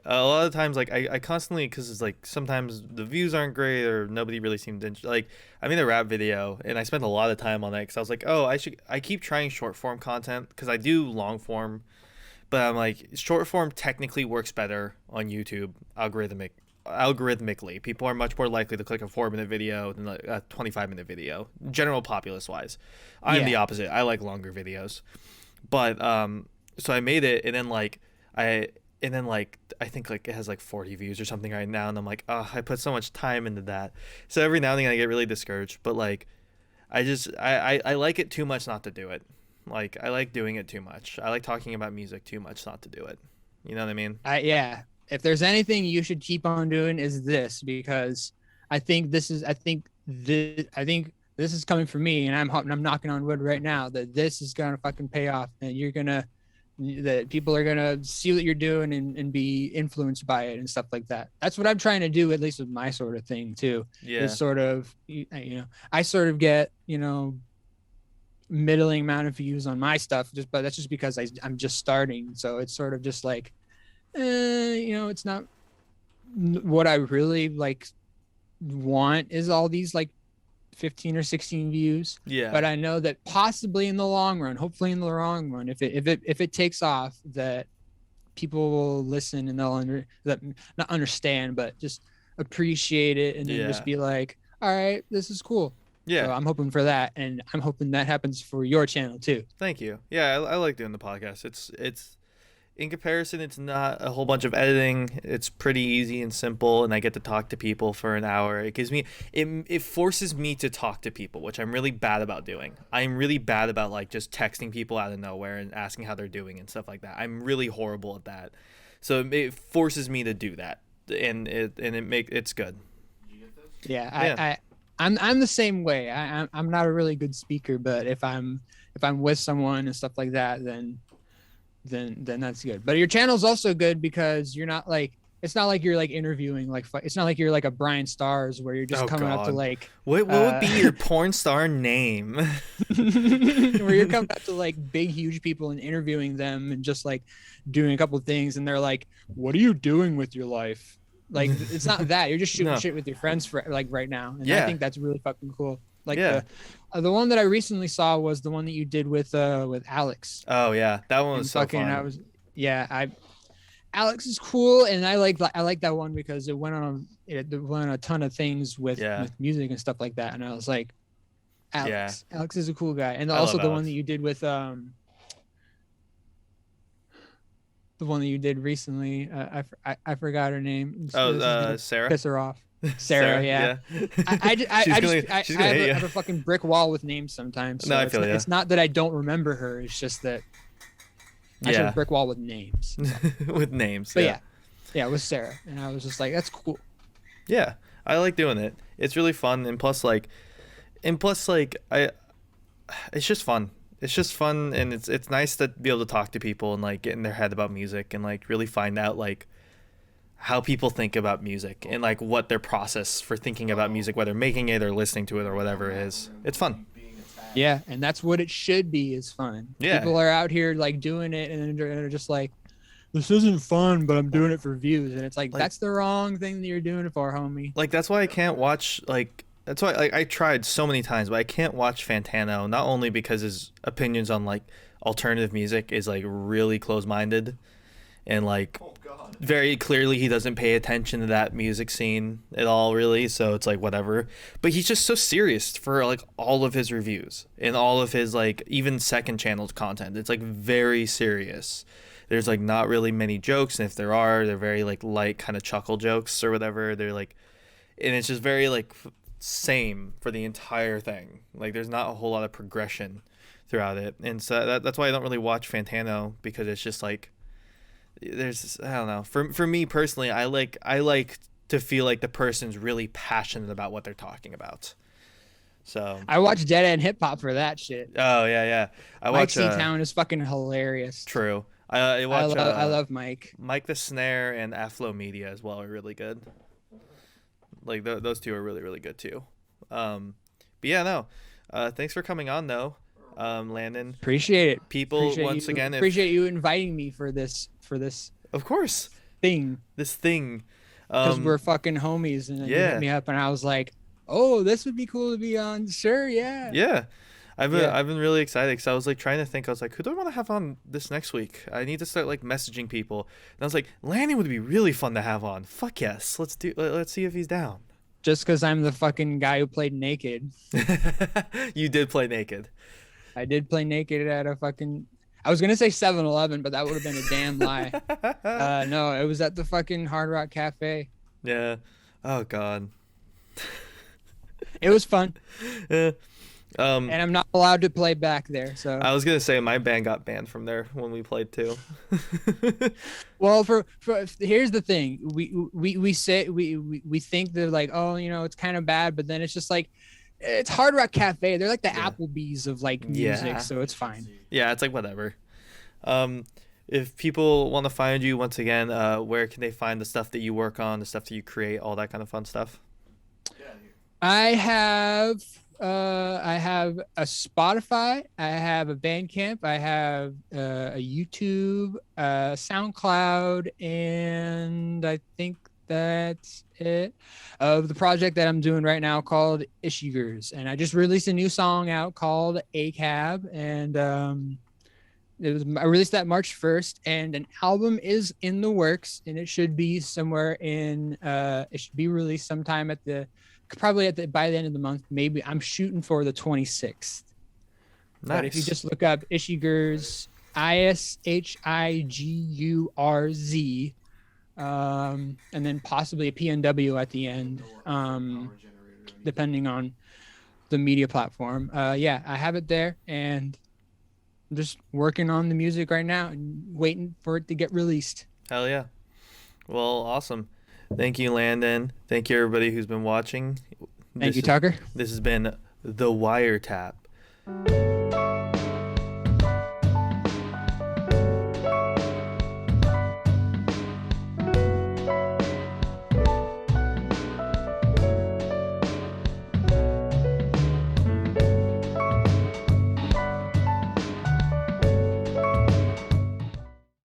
A lot of times, like I constantly, because it's like sometimes the views aren't great or nobody really seemed to like. I made a rap video and I spent a lot of time on it because I was like, oh, I keep trying short form content because I do long form, but I'm like, short form technically works better on YouTube algorithmically. People are much more likely to click a 4-minute video than a 25-minute video, general populace wise. I'm the opposite. I like longer videos. But so I made it, and then I think like it has like 40 views or something right now, and I'm like, oh, I put so much time into that. So every now and then I get really discouraged, but like I like it too much not to do it. Like I like doing it too much. I like talking about music too much not to do it. You know what I mean? yeah, if there's anything you should keep on doing is this, because I think this is this is coming from me, and I'm knocking on wood right now that this is gonna fucking pay off, and that people are gonna see what you're doing and be influenced by it and stuff like that. That's what I'm trying to do, at least with my sort of thing too. Yeah. Is sort of, I sort of get, middling amount of views on my stuff, but that's just because I'm just starting. So it's sort of just like, it's not what I really like want is all these like 15 or 16 views. Yeah. But I know that possibly in the long run, hopefully in the long run, if it takes off, that people will listen and they'll not understand, but just appreciate it, and then just be like, all right, this is cool. Yeah. So I'm hoping for that, and I'm hoping that happens for your channel too. Thank you. Yeah, I like doing the podcast. It's in comparison, it's not a whole bunch of editing. It's pretty easy and simple, and I get to talk to people for an hour. It gives me it forces me to talk to people, which I'm really bad about doing. I'm really bad about like just texting people out of nowhere and asking how they're doing and stuff like that. I'm really horrible at that. So it forces me to do that, and it's good. Yeah, I'm the same way. I'm not a really good speaker, but if I'm with someone and stuff like that, then that's good. But your channel's also good because you're not like, it's not like you're like interviewing, like it's not like you're like a Brian Stars where you're just coming up to like, what would be your porn star name? Where you're coming up to like big huge people and interviewing them and just like doing a couple of things, and they're like, what are you doing with your life? Like, it's not that. You're just shooting shit with your friends for like right now, and I think that's really fucking cool. Like the one that I recently saw was the one that you did with Alex. Oh yeah, that one was so fun. Alex is cool, and I like that one because it went on a ton of things with music and stuff like that, and I was like, Alex is a cool guy. And also the one that you did with the one that you did recently, I forgot her name. Sarah. Piss her off. Sarah, yeah. I have a fucking brick wall with names sometimes. So no, I feel it's not that I don't remember her. It's just that I have a brick wall with names. So. With names. But yeah, with Sarah, and I was just like, that's cool. Yeah, I like doing it. It's really fun, and plus, it's just fun. It's just fun, and it's nice to be able to talk to people and like get in their head about music and like really find out like how people think about music and like what their process for thinking about music, whether making it or listening to it or whatever it is. It's fun. Yeah, and that's what it should be, is fun. Yeah. People are out here like doing it and they're just like, this isn't fun, but I'm doing it for views. And it's like that's the wrong thing that you're doing it for, homie. Like that's why I can't watch that's why like I tried so many times, but I can't watch Fantano, not only because his opinions on like alternative music is like really close-minded and like very clearly he doesn't pay attention to that music scene at all, really. So it's like whatever, but he's just so serious for like all of his reviews and all of his like even second channel content. It's like very serious. there's like not really many jokes, and if there are, they're very like light kind of chuckle jokes or whatever. They're like, and it's just very like same for the entire thing. Like there's not a whole lot of progression throughout it, and so that's why I don't really watch Fantano, because it's just like there's, I don't know, for me personally, I like to feel like the person's really passionate about what they're talking about. So I watch Dead End Hip Hop for that shit. oh yeah, I Mike watch C-Town is fucking hilarious. True. I watch I love Mike. Mike the Snare and Aflo Media as well are really good. Like those two are really good too. But yeah, no. Thanks for coming on though, Landon. Appreciate it. People, once again, appreciate you inviting me for this of course thing. This thing. Because we're fucking homies, and then you hit me up, and I was like, "Oh, this would be cool to be on." Sure, yeah. Yeah. I've been really excited, because I was like trying to think. I was like, who do I want to have on this next week? I need to start like messaging people. And I was like, Landon would be really fun to have on. Fuck yes, let's see if he's down. Just because I'm the fucking guy who played naked. You did play naked. I did play naked at a fucking. I was gonna say 7-Eleven, but that would have been a damn lie. No, it was at the fucking Hard Rock Cafe. Yeah. Oh God. It was fun. Yeah. And I'm not allowed to play back there, so I was gonna say my band got banned from there when we played too. Well, for here's the thing, we say we think they're like, oh, you know, it's kind of bad, but then it's just like, it's Hard Rock Cafe. They're like the Applebee's of like music, so it's fine. Yeah, it's like whatever. If people want to find you once again, where can they find the stuff that you work on, the stuff that you create, all that kind of fun stuff? I have a Spotify, I have a Bandcamp, I have a YouTube, SoundCloud, and I think that's it of the project that I'm doing right now called Ishigurz. And I just released a new song out called A Cab, and I released that March 1st, and an album is in the works, and it should be somewhere in it should be released sometime by the end of the month. Maybe I'm shooting for the 26th. Nice. But if you just look up Ishigurz, Ishigurz, and then possibly a PNW at the end, depending on the media platform. Yeah, I have it there, and I'm just working on the music right now and waiting for it to get released. Hell yeah. Well, awesome. Thank you, Landon. Thank you, everybody who's been watching. Thank you, Tucker. This has been The Wiretap.